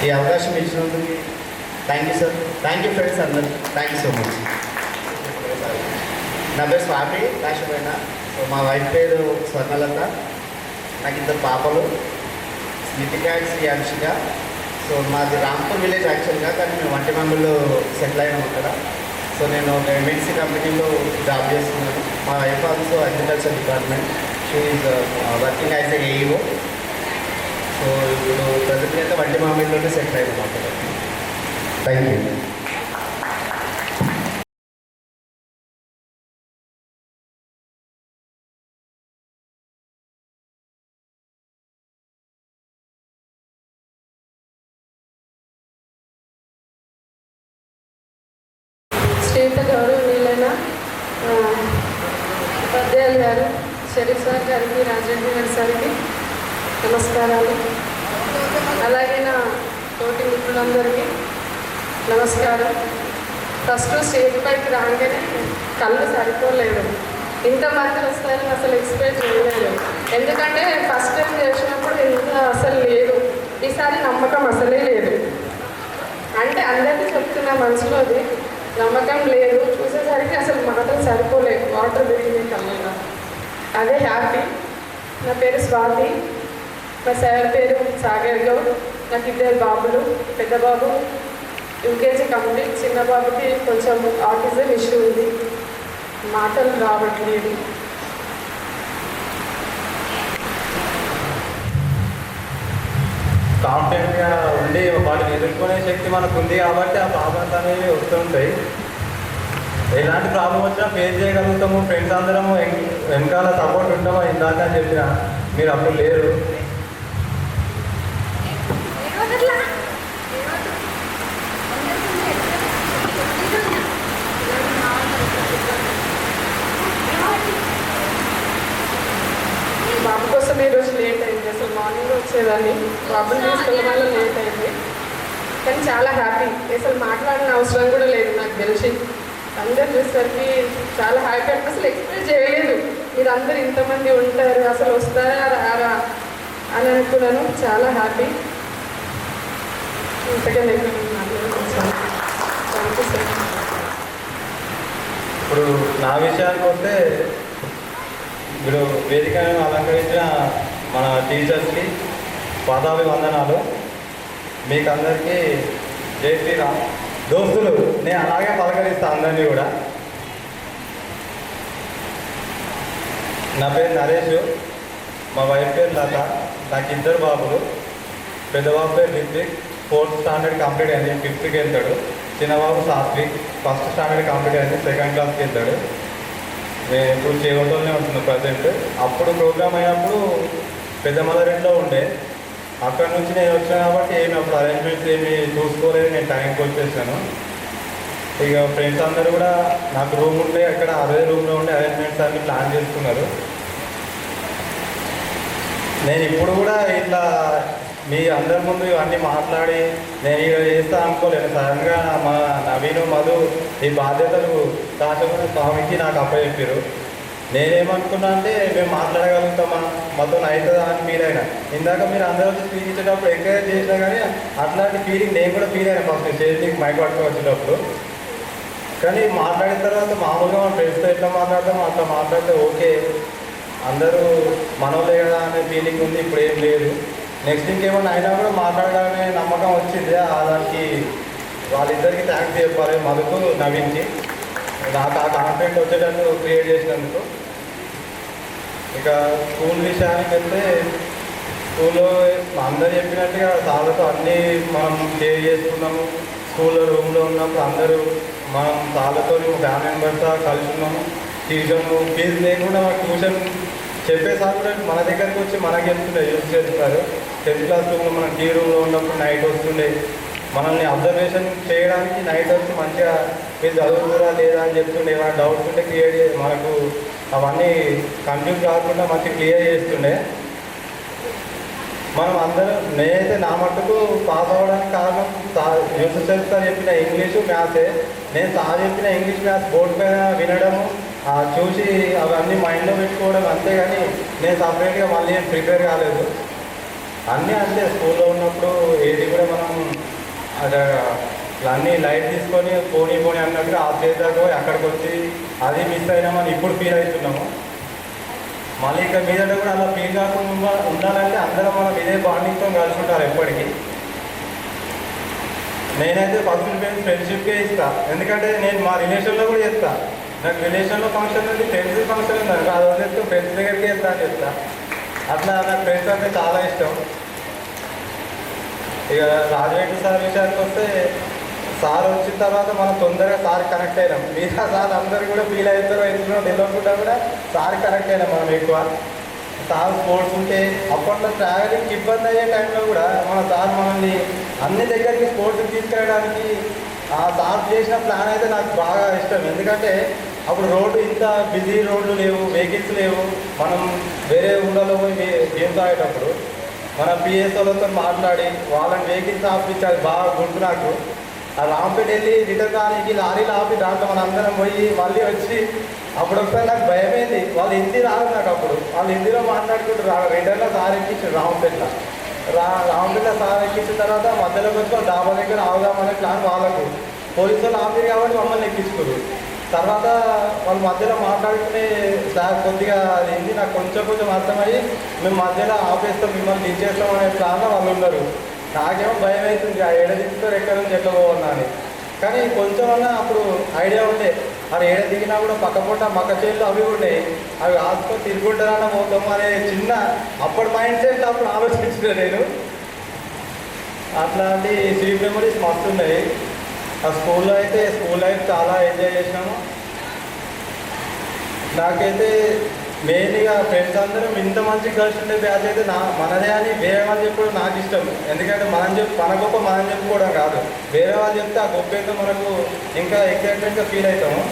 ఈ అవకాశం ఇచ్చినందుకు thank you sir. Thank you friends అందరు, థ్యాంక్ యూ సో మచ్. నా పేరు స్వామి కాశమైన. సో మా వైఫ్ పేరు స్వర్ణలత. నాకు ఇద్దరు పాపలు, స్మితిక అండ్ శ్రీ అంశిక. సో మాది రాంపూర్ విలేజ్ యాక్చువల్గా, కానీ మేము వంటిమంగుల్లో సెటిల్ అయినాం అక్కడ. సో నేను ఒక ఎంఎన్సీ కంపెనీలో జాబ్ చేస్తున్నాను. మా wife also agriculture department. She is working as a AEO. So ఇప్పుడు ప్రజెంట్ అయితే వంటిమామిడిలోనే సెటిల్ అయినాం అక్కడ. Thank you. శ్రీత గౌరవనీయులైన ఉపాధ్యాయులు గారు, షరీఫ్ సార్ గారికి, రాజేంద్ర గారి సార్కి నమస్కారాలు. అలాగే నా తోటి మిత్రులందరికీ నమస్కారం. ఫస్ట్ స్టేజ్ పైకి రాగానే కళ్ళు సరిపోలేదు, ఇంతమంది వస్తారని అసలు ఎక్స్పెక్ట్ చేయలేదు. ఎందుకంటే ఫస్ట్ టైం చేసినప్పుడు ఇంత అసలు లేదు, ఈసారి నమ్మకం అసలే లేదు. అంటే అందరికీ చెప్తున్న మనసులోది నమ్మకం లేదు. చూసేసరికి అసలు మాటలు సరిపోలేదు, వాటర్ తిరిగింది కళ్ళలో. అదే హ్యాపీ. నా పేరు స్వాతి, మా సార్ పేరు సాగర్ గౌడ్. నాకు ఇద్దరు బాబులు. పెద్ద బాబు యూకేజీ కంప్లీట్, చిన్న బాబుకి కొంచెం ఆటిజం ఇష్యూ ఉంది, మాటలు రావట్లేదు. కాన్ఫిడెంట్గా ఉండి వాటిని ఎదుర్కొనే శక్తి మనకు ఉంది కాబట్టి ఆ ప్రాబ్లమ్స్ అనేవి వస్తుంటాయి. ఎలాంటి ప్రాబ్లం వచ్చినా ఫేస్ చేయగలుగుతాము. ఫ్రెండ్స్ అందరము వెనకాల సపోర్ట్ ఉంటామో ఇందాక అని చెప్పిన మీరు అప్పుడు లేరు. బాబు కోసం ఈరోజు లేట్ అయింది. అసలు మార్నింగ్ వచ్చేదాన్ని, బాబుని తీసుకెళ్ళడం వల్ల లేట్ అయింది. కానీ చాలా హ్యాపీ. అసలు మాట్లాడిన అవసరం కూడా లేదు నాకు తెలిసి. అందరు చూసేసరికి చాలా హ్యాపీ. అసలు ఎక్స్పెక్ట్ చేయలేదు మీరు అందరు ఇంతమంది ఉంటారు, అసలు వస్తారా రారా అని అనుకున్నాను. చాలా హ్యాపీ. ఇంతగా నేను మాట్లాడుతున్నాను. Thank you sir. ఇప్పుడు నా విషయానికి వస్తే, ఇప్పుడు వేదికను అలంకరించిన మన టీచర్స్కి పాదాభివందనాలు. మీకు అందరికీ జై శ్రీరామ్. దోస్తులు, నేను అలాగే పలకరిస్తాను అందరినీ కూడా. నా పేరు నరేష్, మా వైఫ్ పేరు లత. నాకు ఇద్దరు బాబులు. పెద్ద బాబు పేరు రిత్విక్, 4th స్టాండర్డ్ కంప్లీట్ అయింది, 5th వెళ్తాడు. చిన్న బాబు సాత్విక్, 1st స్టాండర్డ్ కంప్లీట్ అయింది, 2nd క్లాస్కి వెళ్తాడు. నేను ఇప్పుడు చేవటంలోనే ఉంటున్నాను ప్రజెంట్. అప్పుడు ప్రోగ్రామ్ అయినప్పుడు పెద్ద మదరింట్లో ఉండే, అక్కడ నుంచి నేను వచ్చాను కాబట్టి ఏమి అప్పుడు అరేంజ్మెంట్స్ ఏమి చూసుకోలేదు. నేను టైంకి వచ్చేసాను. ఇక ఫ్రెండ్స్ అందరూ కూడా నాకు రూమ్ ఉంటే అక్కడ అదే రూమ్లో ఉండే అరేంజ్మెంట్స్ అన్ని ప్లాన్ చేసుకున్నారు. నేను ఇప్పుడు కూడా ఇట్లా మీ అందరి ముందు ఇవన్నీ మాట్లాడి నేను ఇక చేస్తా అనుకోలేను. సడన్గా మా నవీను మధు ఈ బాధ్యతలు కాశమని స్వామికి నాకు అప్పచెప్పారు. నేనేమనుకున్నా అంటే మేము మాట్లాడగలుగుతామా, మొత్తం అవుతుందా అని ఫీల్ అయినా. ఇందాక మీరు అందరూ స్పీచ్ ఇచ్చేటప్పుడు ఎంకరేజ్ చేసినా కానీ అట్లాంటి ఫీలింగ్ నేను కూడా ఫీల్ అయినా ఫస్ట్ స్టేజ్కి మైక్ పట్టుకొని వచ్చేటప్పుడు. కానీ మాట్లాడిన తర్వాత మామూలుగా మన ఫ్రెండ్స్తో ఎట్లా మాట్లాడతామో అట్లా మాట్లాడితే ఓకే, అందరూ మనోలే కదా అనే ఫీలింగ్ ఉంది. ఇప్పుడు ఏం లేదు. నెక్స్ట్ ఇంకేమన్నా అయినా కూడా మాట్లాడాలనే నమ్మకం వచ్చింది. దానికి వాళ్ళిద్దరికీ థ్యాంక్స్ చెప్పాలి, మధుకు నవీన్కి. నాకు ఆ కాన్ఫిడెంట్ వచ్చేటట్టు క్రియేట్ చేసినందుకు. ఇక స్కూల్ విషయానికి వెళ్తే, స్కూల్లో అందరు చెప్పినట్టుగా సార్లతో అన్నీ మనం షేర్ చేసుకున్నాము. స్కూల్లో రూమ్లో ఉన్నప్పుడు అందరూ మనం సార్లతో ఫ్యామిలీ మెంబర్స్తో కలిసి ఉన్నాము. ట్యూషన్ ఫీజు లేకుండా మాకు ట్యూషన్ చెప్పే సార్ కూడా మన దగ్గరికి వచ్చి మనకి చెప్తుండే, యూజ్ చేస్తారు. 10th క్లాస్ రూమ్లో మనం టీ రూమ్లో ఉన్నప్పుడు నైట్ వస్తుండే, మనల్ని అబ్జర్వేషన్ చేయడానికి నైట్ వచ్చి మంచిగా మీరు చదువుతురా లేదా అని చెప్తుండే. ఏమైనా డౌట్స్ ఉంటే క్రియేట్ మనకు అవన్నీ కన్ఫ్యూజ్ కాకుండా మంచి క్లియర్ చేస్తుండే. మనం అందరం నేనైతే నా మట్టుకు పాస్ అవ్వడానికి కారణం యూసఫ్ సార్ చెప్పిన ఇంగ్లీషు మ్యాథ్సే. నేను సార్ చెప్పిన ఇంగ్లీష్ మ్యాథ్స్ బోర్డు పైన వినడము, చూసి అవన్నీ మైండ్లో పెట్టుకోవడం అంతేగాని నేను సపరేట్గా మళ్ళీ ఏం ప్రిపేర్ కాలేదు. అన్నీ అంతే, స్కూల్లో ఉన్నప్పుడు ఏది కూడా మనం అన్నీ లైట్ తీసుకొని పోనీ అన్నట్టుగా ఆ స్టేజ్ దాకా పోయి అక్కడికి వచ్చి అది మిస్ అయినామని ఇప్పుడు ఫీల్ అవుతున్నాము. మళ్ళీ ఇక మీదట కూడా అలా ఫీల్ కాకుండా ఉండాలంటే అందరం మనం ఇదే బాండింగ్తో కలుసుకుంటారు ఎప్పటికీ. నేనైతే ఫస్ట్ ప్రిఫరెన్స్ ఫ్రెండ్షిప్కే ఇస్తాను. ఎందుకంటే నేను మా రిలేషన్లో కూడా చేస్తాను. నాకు రిలేషన్లో ఫంక్షన్ ఉంది, ఫ్రెండ్స్ ఫంక్షన్ ఉంది, అది వదిలేస్తూ ఫ్రెండ్స్ దగ్గరికి వెళ్తా అని చెప్తా. అట్లా నాకు ఫ్రెండ్స్ అంటే చాలా ఇష్టం. ఇక రాజవేంద్ర సార్ విషయానికి వస్తే, సార్ వచ్చిన తర్వాత మనం తొందరగా సార్ కనెక్ట్ అయినాం. మిగతా సార్ అందరూ కూడా ఫీల్ అవుతారో ఎందులో తెలియకుండా కూడా సార్ కనెక్ట్ అయినాం మనం ఎక్కువ. సార్ స్పోర్ట్స్ ఉంటే అప్పట్లో ట్రావెలింగ్కి ఇబ్బంది అయ్యే టైంలో కూడా మన సార్ మనల్ని అన్ని దగ్గరికి స్పోర్ట్స్కి తీసుకెళ్ళడానికి ఆ సార్ చేసిన ప్లాన్ అయితే నాకు బాగా ఇష్టం. ఎందుకంటే అప్పుడు రోడ్డు ఇంత బిజీ రోడ్లు లేవు, వెహికల్స్ లేవు. మనం వేరే ఊళ్ళలో పోయి గేమ్స్ ఆడేటప్పుడు మన పిఎస్ఓలతో మాట్లాడి వాళ్ళని వెహికల్స్ ఆపించి, అది బాగా గుర్తు నాకు. ఆ రాంపేట వెళ్ళి రిటర్న్ కానీ లారీలు ఆపి దాంట్లో మన అందరం పోయి మళ్ళీ వచ్చి అప్పుడు ఒకసారి నాకు భయమైంది. వాళ్ళు హిందీ రాదు నాకు అప్పుడు. వాళ్ళు హిందీలో మాట్లాడుకుంటారు. రిటర్న్లో సార్ ఎక్కించారు రాంపేటలో. రాంపేట సార్ ఎక్కించిన తర్వాత మధ్యలోకి వచ్చి వాళ్ళు డాబా దగ్గర ఆగుదామనే ప్లాన్ వాళ్ళకు. పోలీసు వాళ్ళు ఆపారు కాబట్టి మమ్మల్ని ఎక్కించుకోరు. తర్వాత వాళ్ళు మధ్యలో మాట్లాడుకునే సార్ కొద్దిగా అది హిందీ నాకు కొంచెం అర్థమయ్యి మేము మధ్యలో ఆపేస్తాం, మిమ్మల్ని దించేస్తాం అనే ప్లాన్లో వాళ్ళు ఉన్నారు. నాకేమో భయం అవుతుంది, ఆ ఏడ దిగుతారు ఎక్కడ నుంచి ఎట్లా పోవన్నా అని. కానీ కొంచెం అన్నా అప్పుడు ఐడియా ఉండే, అది ఏడ దిగినా కూడా పక్కపూట మక్క చేళ్ళు అవి ఉన్నాయి, అవి ఆసుకొని తిరుగుంటారన్న పోతాం అనే చిన్న అప్పటి మైండ్ సెట్ అప్పుడు ఆలోచించిన నేను. అట్లాంటి స్వీట్ మెమరీస్ మస్తు ఉన్నాయి. ఆ స్కూల్లో అయితే స్కూల్ లైఫ్ చాలా ఎంజాయ్ చేసినాము. నాకైతే మెయిన్గా ఫ్రెండ్స్ అందరం ఇంత మంచి కలిసి ఉండే బ్యాచ్ అయితే మనదే అని వేరే వాళ్ళు చెప్పుకోవడం నాకు ఇష్టం. ఎందుకంటే మన గొప్ప మనం చెప్పుకోవడం కాదు, వేరే వాళ్ళు చెప్తే ఆ గొప్ప అయితే మనకు ఇంకా ఎక్సైట్మెంట్గా ఫీల్ అవుతాము.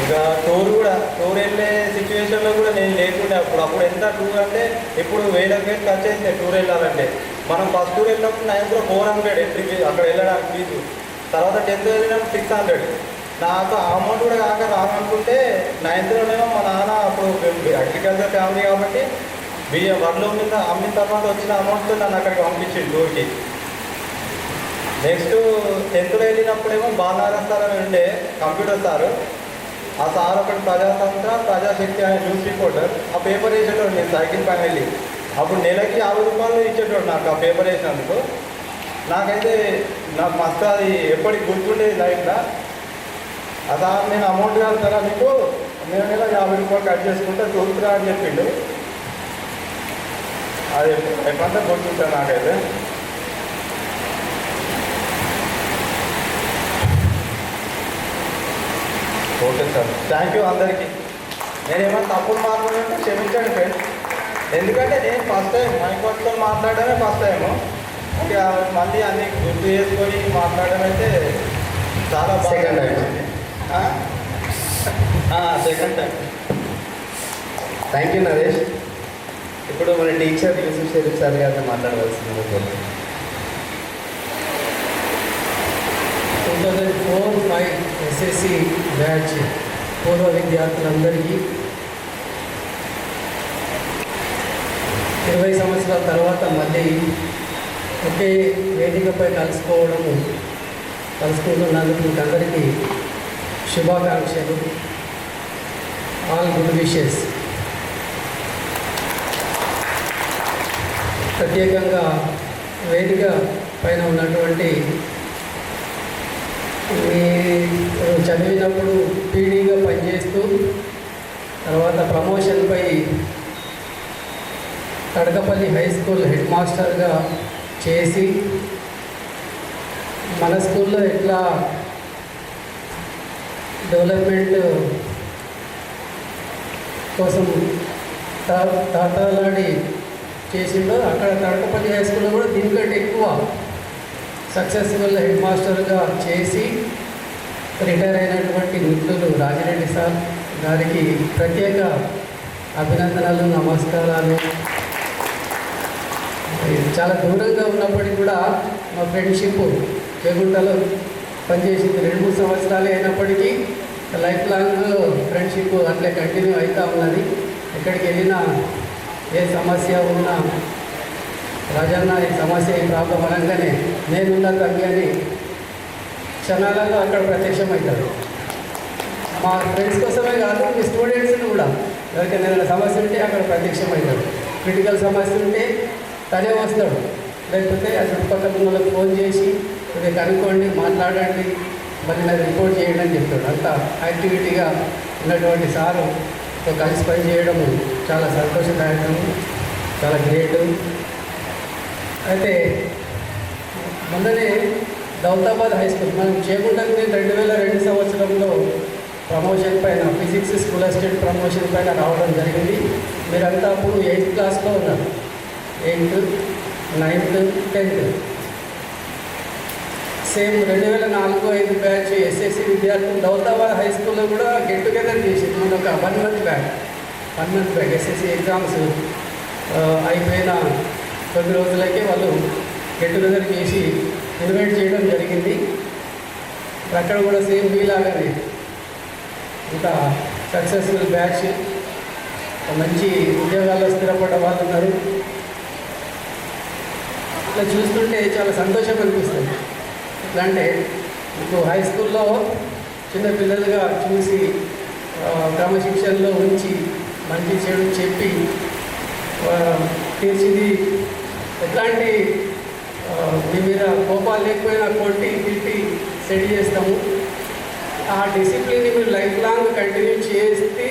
ఇంకా టూర్ వెళ్ళే సిచ్యువేషన్లో కూడా నేను లేకుండే అప్పుడు ఎంత టూర్ అంటే ఇప్పుడు 1000 ఖర్చు అవుతుంది టూర్ వెళ్ళాలంటే. మనం ఫస్ట్ టూర్ వెళ్ళినప్పుడు 9th 400 ఎంట్రీ ఫీజు అక్కడ వెళ్ళడానికి ఫీజు. తర్వాత 10th వెళ్ళినప్పుడు 600. నాకు ఆ అమౌంట్ కూడా కాక రావాలనుకుంటే 9th మా నాన్న అప్పుడు అగ్రికల్చర్ ఫ్యామిలీ కాబట్టి వడ్లు అమ్మిన తర్వాత వచ్చిన అమౌంట్తో నన్ను అక్కడికి పంపించింది టూర్కి. నెక్స్ట్ 10th వెళ్ళినప్పుడేమో బాలనారాయణ సార్ అని ఉండే కంప్యూటర్ సారు. ఆ సార్ ఒకటి ప్రజాతంత్ర ప్రజాశక్తి అనే న్యూస్ రిపోర్టర్. ఆ పేపర్ వేసేటోడు నేను సైకిల్ పైన వెళ్ళి. అప్పుడు నెలకి 50 రూపాయలు ఇచ్చేటోడు నాకు ఆ పేపర్ వేసినందుకు. నాకైతే నాకు మస్తు అది ఎప్పటికి గుర్తుండేది లైఫ్లో. ఆ సార్ నేను అమౌంట్ కలుగుతారా మీకు, నేను నెల 50 రూపాయలు కట్ చేసుకుంటే చూస్తురా అని చెప్పిండు. అది ఎప్పుడంతా గుర్తుంటాను నాకైతే. ఓకే సార్, థ్యాంక్ యూ అందరికీ. నేనేమన్నా తప్పులు మాట్లాడుతుంటే క్షమించండి ఫ్రెండ్స్. ఎందుకంటే నేను ఫస్ట్ టైం మైక్ పట్టుకొని మాట్లాడడమే ఫస్ట్ టైము. ఇంకా మళ్ళీ అన్నీ గుర్తు చేసుకొని మాట్లాడడం అయితే చాలా బాగా. Second time. Thank you Naresh. ఇప్పుడు మన టీచర్ యూసుఫ్ షరీఫ్ సార్ గారిని మాట్లాడవలసింది. 2004-05 ఎస్ఎస్సి బ్యాచ్ పూర్వ విద్యార్థులందరికీ 20 సంవత్సరాల తర్వాత మళ్ళీ ఒకే వేదికపై కలుసుకుంటున్నందుకు మీకు అందరికీ శుభాకాంక్షలు. All good wishes. ప్రత్యేకంగా వేదిక పైన ఉన్నటువంటి మీరు చదివినప్పుడు పీడీగా పనిచేస్తూ తర్వాత ప్రమోషన్పై తడకపల్లి హై స్కూల్ హెడ్ మాస్టర్గా చేసి మన స్కూల్లో ఎట్లా డెవలప్మెంట్ కోసం తాతలాడి చేసిండో అక్కడ తడకపల్లి హై స్కూల్లో కూడా దీనికంటే ఎక్కువ సక్సెస్ఫుల్ హెడ్ మాస్టర్గా చేసి రిటైర్ అయినటువంటి మిత్రులు రాజిరెడ్డి సార్ గారికి ప్రత్యేక అభినందనలు, నమస్కారాలు. చాలా దూరంగా ఉన్నప్పటికీ కూడా మా ఫ్రెండ్షిప్ చేగుంటలో పనిచేసింది 2-3 సంవత్సరాలే అయినప్పటికీ లైఫ్ లాంగ్ ఫ్రెండ్షిప్ అట్లే కంటిన్యూ అవుతూ ఉన్నది. ఎక్కడికి వెళ్ళినా ఏ సమస్య ఉన్నా రాజన్న ఈ సమస్య ఈ ప్రాబ్లం అనగానే నేనున్నా తగ్గి అని క్షణాలలో అక్కడ ప్రత్యక్షమవుతాడు. మా ఫ్రెండ్స్ కోసమే కాదు, మీ స్టూడెంట్స్ని కూడా ఎవరికైనా ఏదైనా సమస్య ఉంటే అక్కడ ప్రత్యక్షమవుతాడు. క్రిటికల్ సమస్య ఉంటే తనే వస్తాడు, లేకపోతే ఆ చుట్టుపక్కల ఉన్న వాళ్ళకి ఫోన్ చేసి ఇది కనుక్కోండి, మాట్లాడండి, మళ్ళీ నాకు రిపోర్ట్ చేయండి అని చెప్తాడు. అంత యాక్టివిటీగా ఉన్నటువంటి సారుతో కలిసి పని చేయడం చాలా సంతోషదాయకం, చాలా గ్రేట్. అయితే మొన్ననే దౌలతాబాద్ హై స్కూల్ మనం చేకుంటకి 2002 సంవత్సరంలో ప్రమోషన్ పైన ఫిజిక్స్ స్కూల్ అసిస్టెంట్ ప్రమోషన్ పైన రావడం జరిగింది. మీరంతా అప్పుడు 8th క్లాస్లో ఉన్నారు, 8th, 9th, 10th. Same 2004-05 batch SSC విద్యార్థులు దౌలతాబాద్ హై స్కూల్లో కూడా గెట్ టుగెదర్ చేసింది. మన ఒక 1 month బ్యాక్ ఎస్ఎస్సి ఎగ్జామ్స్ అయిపోయిన కొద్ది రోజులకే వాళ్ళు గెట్ టుగెదర్ చేసి ఇన్వైట్ చేయడం జరిగింది. అక్కడ కూడా సేమ్ మీలాగానే ఇంత సక్సెస్ఫుల్ బ్యాచ్, మంచి ఉద్యోగాల్లో స్థిరపడ్డ వాళ్ళు ఉన్నారు. ఇట్లా చూస్తుంటే చాలా సంతోషం అనిపిస్తుంది. ఎట్లా అంటే ఇప్పుడు హై స్కూల్లో చిన్న పిల్లలుగా చూసి క్రమశిక్షణలో ఉంచి మంచి చెడు చెప్పి తీర్చిది, ఎట్లాంటి మీ మీద కోపాలు లేకపోయినా కొట్టి తిట్టి సెట్ చేస్తాము. ఆ డిసిప్లిన్ని మీరు లైఫ్ లాంగ్ కంటిన్యూ చేసి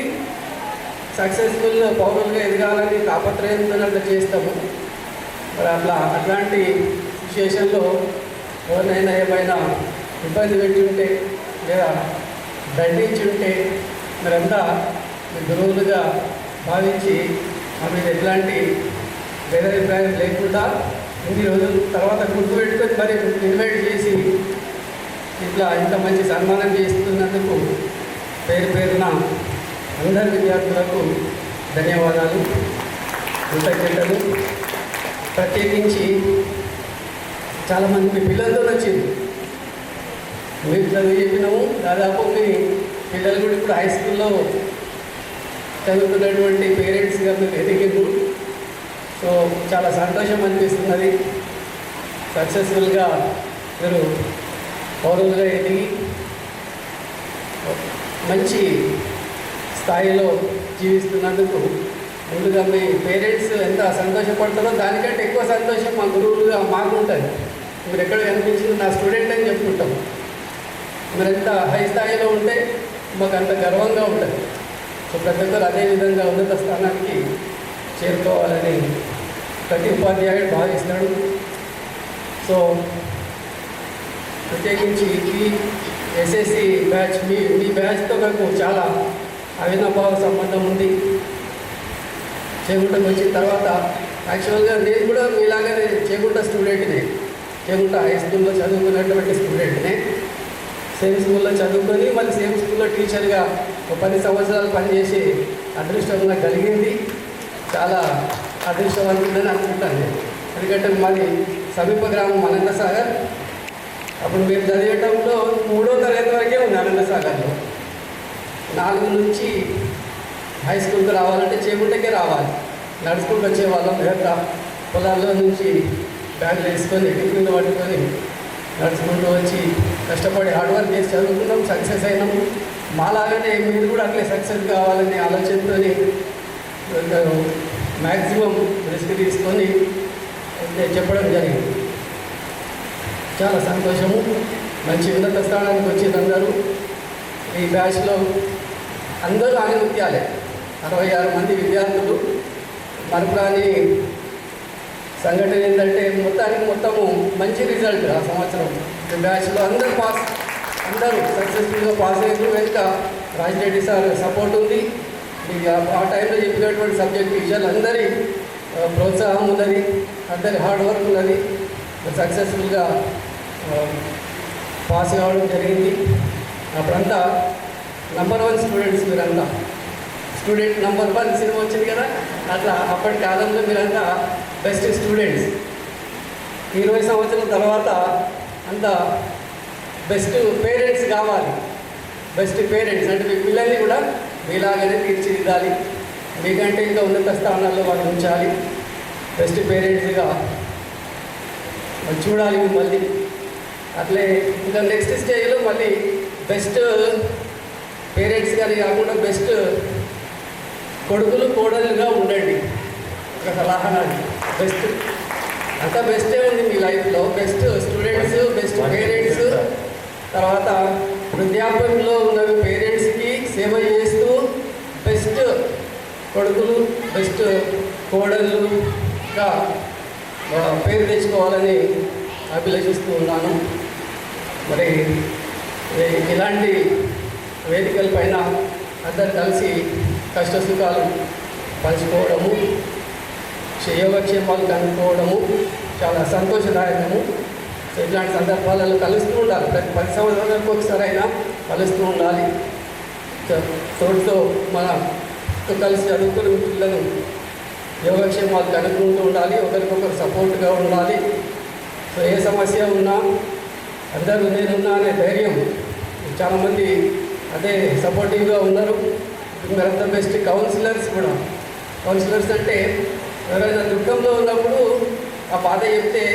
సక్సెస్ఫుల్ పౌరులుగా ఎదగాలని తాపత్రయంతో అట్లా చేస్తాము. మరి అట్లాంటి సిచ్యుయేషన్లో ఎవరినైనా ఏమైనా ఇబ్బంది పెట్టి ఉంటే లేదా దండించి ఉంటే మీరంతా మీ గురువులుగా భావించి మా మీద ఎట్లాంటి భేదాభిప్రాయం లేకుండా ఇన్ని రోజుల తర్వాత గుర్తుపెట్టుకొని మరి ఇన్వైట్ చేసి ఇట్లా ఇంత మంచి సన్మానం చేస్తున్నందుకు పేరు పేరున అందరి విద్యార్థులకు ధన్యవాదాలు, కృతజ్ఞతలు. ప్రత్యేకించి చాలామంది మీ పిల్లలతో వచ్చింది. మీరు చదువు చెప్పినాము, దాదాపు మీ పిల్లలు కూడా ఇప్పుడు హై స్కూల్లో చదువుతున్నటువంటి పేరెంట్స్గా మీరు ఎదిగిండ్రు. సో చాలా సంతోషం అనిపిస్తున్నది. సక్సెస్ఫుల్గా మీరు పౌరులుగా ఎదిగి మంచి స్థాయిలో జీవిస్తున్నందుకు ముందుగా మీ పేరెంట్స్ ఎంత సంతోషపడతారో దానికంటే ఎక్కువ సంతోషం మా గురువులుగా మాకు ఉంటుంది. మీరు ఎక్కడ కనిపించింది నా స్టూడెంట్ అని చెప్పుకుంటాం. మీరు ఎంత హై స్థాయిలో ఉంటే మాకు అంత గర్వంగా ఉంటుంది. సో ప్రతి ఒక్కరు అదేవిధంగా ఉన్నత స్థానానికి చేరుకోవాలని ప్రతి ఉపాధ్యాయుడు భావిస్తాడు. సో ప్రత్యేకించి ఈ ఎస్ఎస్సి బ్యాచ్ మీ బ్యాచ్తో నాకు చాలా అవినాభావ సంబంధం ఉంది. చేగుంటకు వచ్చిన తర్వాత యాక్చువల్గా నేను కూడా మీలాగానే చేగుంట స్టూడెంట్నే, చేగుంట హై స్కూల్లో చదువుకున్నటువంటి స్టూడెంట్నే. సేమ్ స్కూల్లో చదువుకొని మళ్ళీ సేమ్ స్కూల్లో టీచర్గా 10 సంవత్సరాలు పనిచేసి అదృష్టం నాకు కలిగింది. చాలా అదృష్టవంతులని అనుకుంటాను. ఎందుకంటే మాది సమీప గ్రామం అనంతసాగర్. అప్పుడు మేము చదివేటప్పుడు 3వ తరగతి వరకే ఉంది అనంతసాగర్లో. 4 నుంచి హై స్కూల్కి రావాలంటే చేగుంటకే రావాలి. నడుచుకుంటూ వచ్చేవాళ్ళం. లేదా పొలాల్లో నుంచి బ్యాగులు వేసుకొని టిఫిన్లు పట్టుకొని నడుచుకుంటూ వచ్చి కష్టపడి హార్డ్ వర్క్ చేసి చదువుకున్నాం, సక్సెస్ అయినాము. మాలాగానే మీరు కూడా అట్లే సక్సెస్ కావాలనే ఆలోచనతో మ్యాక్సిమం రిస్క్ తీసుకొని చెప్పడం జరిగింది. చాలా సంతోషము. మంచి ఉన్నత స్థానానికి వచ్చింది అందరూ. ఈ బ్యాచ్లో అందరూ ఆనిముత్యాలే, 66 మంది విద్యార్థులు. మరపురాని సంఘటన ఏంటంటే మొత్తము మంచి రిజల్ట్ ఆ సంవత్సరం. ఈ బ్యాచ్లో అందరూ సక్సెస్ఫుల్గా పాస్ అయ్యారు. వెనుక రాజిరెడ్డి సార్ సపోర్ట్ ఉంది. మీకు ఆ టైంలో చెప్పినటువంటి సబ్జెక్ట్ టీచర్లు అందరి ప్రోత్సాహం ఉన్నది, అందరి హార్డ్ వర్క్ ఉన్నది. సక్సెస్ఫుల్గా పాస్ కావడం జరిగింది. అప్పుడంతా #1 స్టూడెంట్స్ మీరంతా. స్టూడెంట్ #1 సినిమా వచ్చింది కదా, అట్లా అప్పటి కాలంలో మీరంతా బెస్ట్ స్టూడెంట్స్. 20 సంవత్సరాల తర్వాత అంతా బెస్ట్ పేరెంట్స్ కావాలి. బెస్ట్ పేరెంట్స్ అంటే మీ పిల్లల్ని కూడా మీలాగానే తీర్చిదిద్దాలి, మీకంటే ఇంకా ఉన్నత స్థానాల్లో వాళ్ళు ఉంచాలి. బెస్ట్ పేరెంట్స్గా చూడాలి మిమ్మల్ని. అట్లే ఇంకా నెక్స్ట్ స్టేజ్లో మళ్ళీ బెస్ట్ పేరెంట్స్ కానీ కాకుండా బెస్ట్ కొడుకులు కోడలుగా ఉండండి. ఒక సలహా నాది. బెస్ట్ అంతా బెస్టే ఉంది మీ లైఫ్లో. బెస్ట్ స్టూడెంట్స్, బెస్ట్ పేరెంట్స్, తర్వాత వృద్ధాప్యంలో ఉన్న పేరెంట్స్కి సేవ చేస్తూ బెస్ట్ కొడుకులు, బెస్ట్ కోడళ్ళుగా పేరు తెచ్చుకోవాలని అభిలషిస్తూ ఉన్నాను. మరి ఇలాంటి వేదికల పైన అందరు కలిసి కష్ట సుఖాలు పంచుకోవడము, యోగక్షేమాలు కనుక్కోవడము చాలా సంతోషదాయకము. సో ఇట్లాంటి సందర్భాలలో కలుస్తూ ఉండాలి. ప్రతి 10 సంవత్సరాలకు ఒకసారి అయినా కలుస్తూ ఉండాలి. సో మనతో కలిసి చదువుకుని పిల్లలు యోగక్షేమాలు కనుక్కుంటూ ఉండాలి, ఒకరికొకరు సపోర్ట్గా ఉండాలి. సో ఏ సమస్య ఉన్నా అందరూ నేనున్నా అనే ధైర్యం. చాలామంది అదే సపోర్టివ్గా ఉన్నారు. మీరంతా బెస్ట్ కౌన్సిలర్స్ కూడా. కౌన్సిలర్స్ అంటే ఎవరైనా దుఃఖంలో ఉన్నప్పుడు ఆ బాధ చెప్తే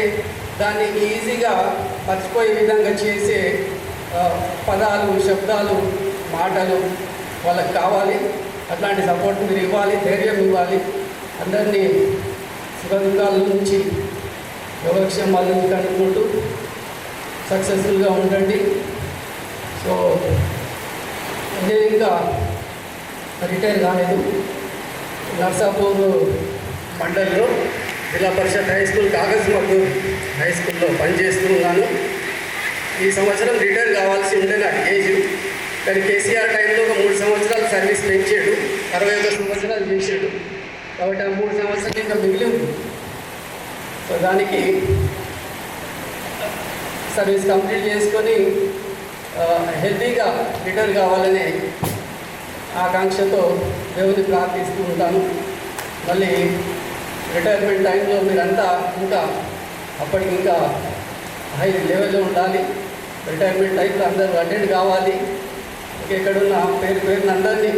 దాన్ని ఈజీగా మర్చిపోయే విధంగా చేసే పదాలు, శబ్దాలు, మాటలు వాళ్ళకి కావాలి. అట్లాంటి సపోర్ట్ మీరు ఇవ్వాలి, ధైర్యం ఇవ్వాలి. అందరినీ సుఖ దుఃఖాల నుంచి, యోగక్షేమాల నుంచి కనుక్కుంటూ సక్సెస్ఫుల్గా ఉండండి. సో నేను ఇంకా రిటైర్ కాలేదు. నర్సాపూర్ మండల్లో జిల్లా పరిషత్ హై స్కూల్, కాగజ్మద్దూర్ హై స్కూల్లో పనిచేస్తూ ఉన్నాను. ఈ సంవత్సరం రిటైర్ కావాల్సి ఉండే నా ఏజ్, కానీ కేసీఆర్ టైంలో ఒక 3 సంవత్సరాలు సర్వీస్ పెంచాడు, 61 సంవత్సరాలు చేసాడు. కాబట్టి ఆ 3 సంవత్సరాలు ఇంకా మిగిలి ఉంది. సో దానికి సర్వీస్ కంప్లీట్ చేసుకొని హెల్తీగా రిటైర్ కావాలనే ఆకాంక్షతో దేవుని ప్రార్థిస్తూ ఉంటాను. మళ్ళీ రిటైర్మెంట్ టైంలో మీరంతా ఇంకా అప్పటికి ఇంకా హై లెవెల్లో ఉండాలి. రిటైర్మెంట్ టైంలో అందరూ అటెండ్ కావాలి. ఎక్కడున్న పేరున అందరినీ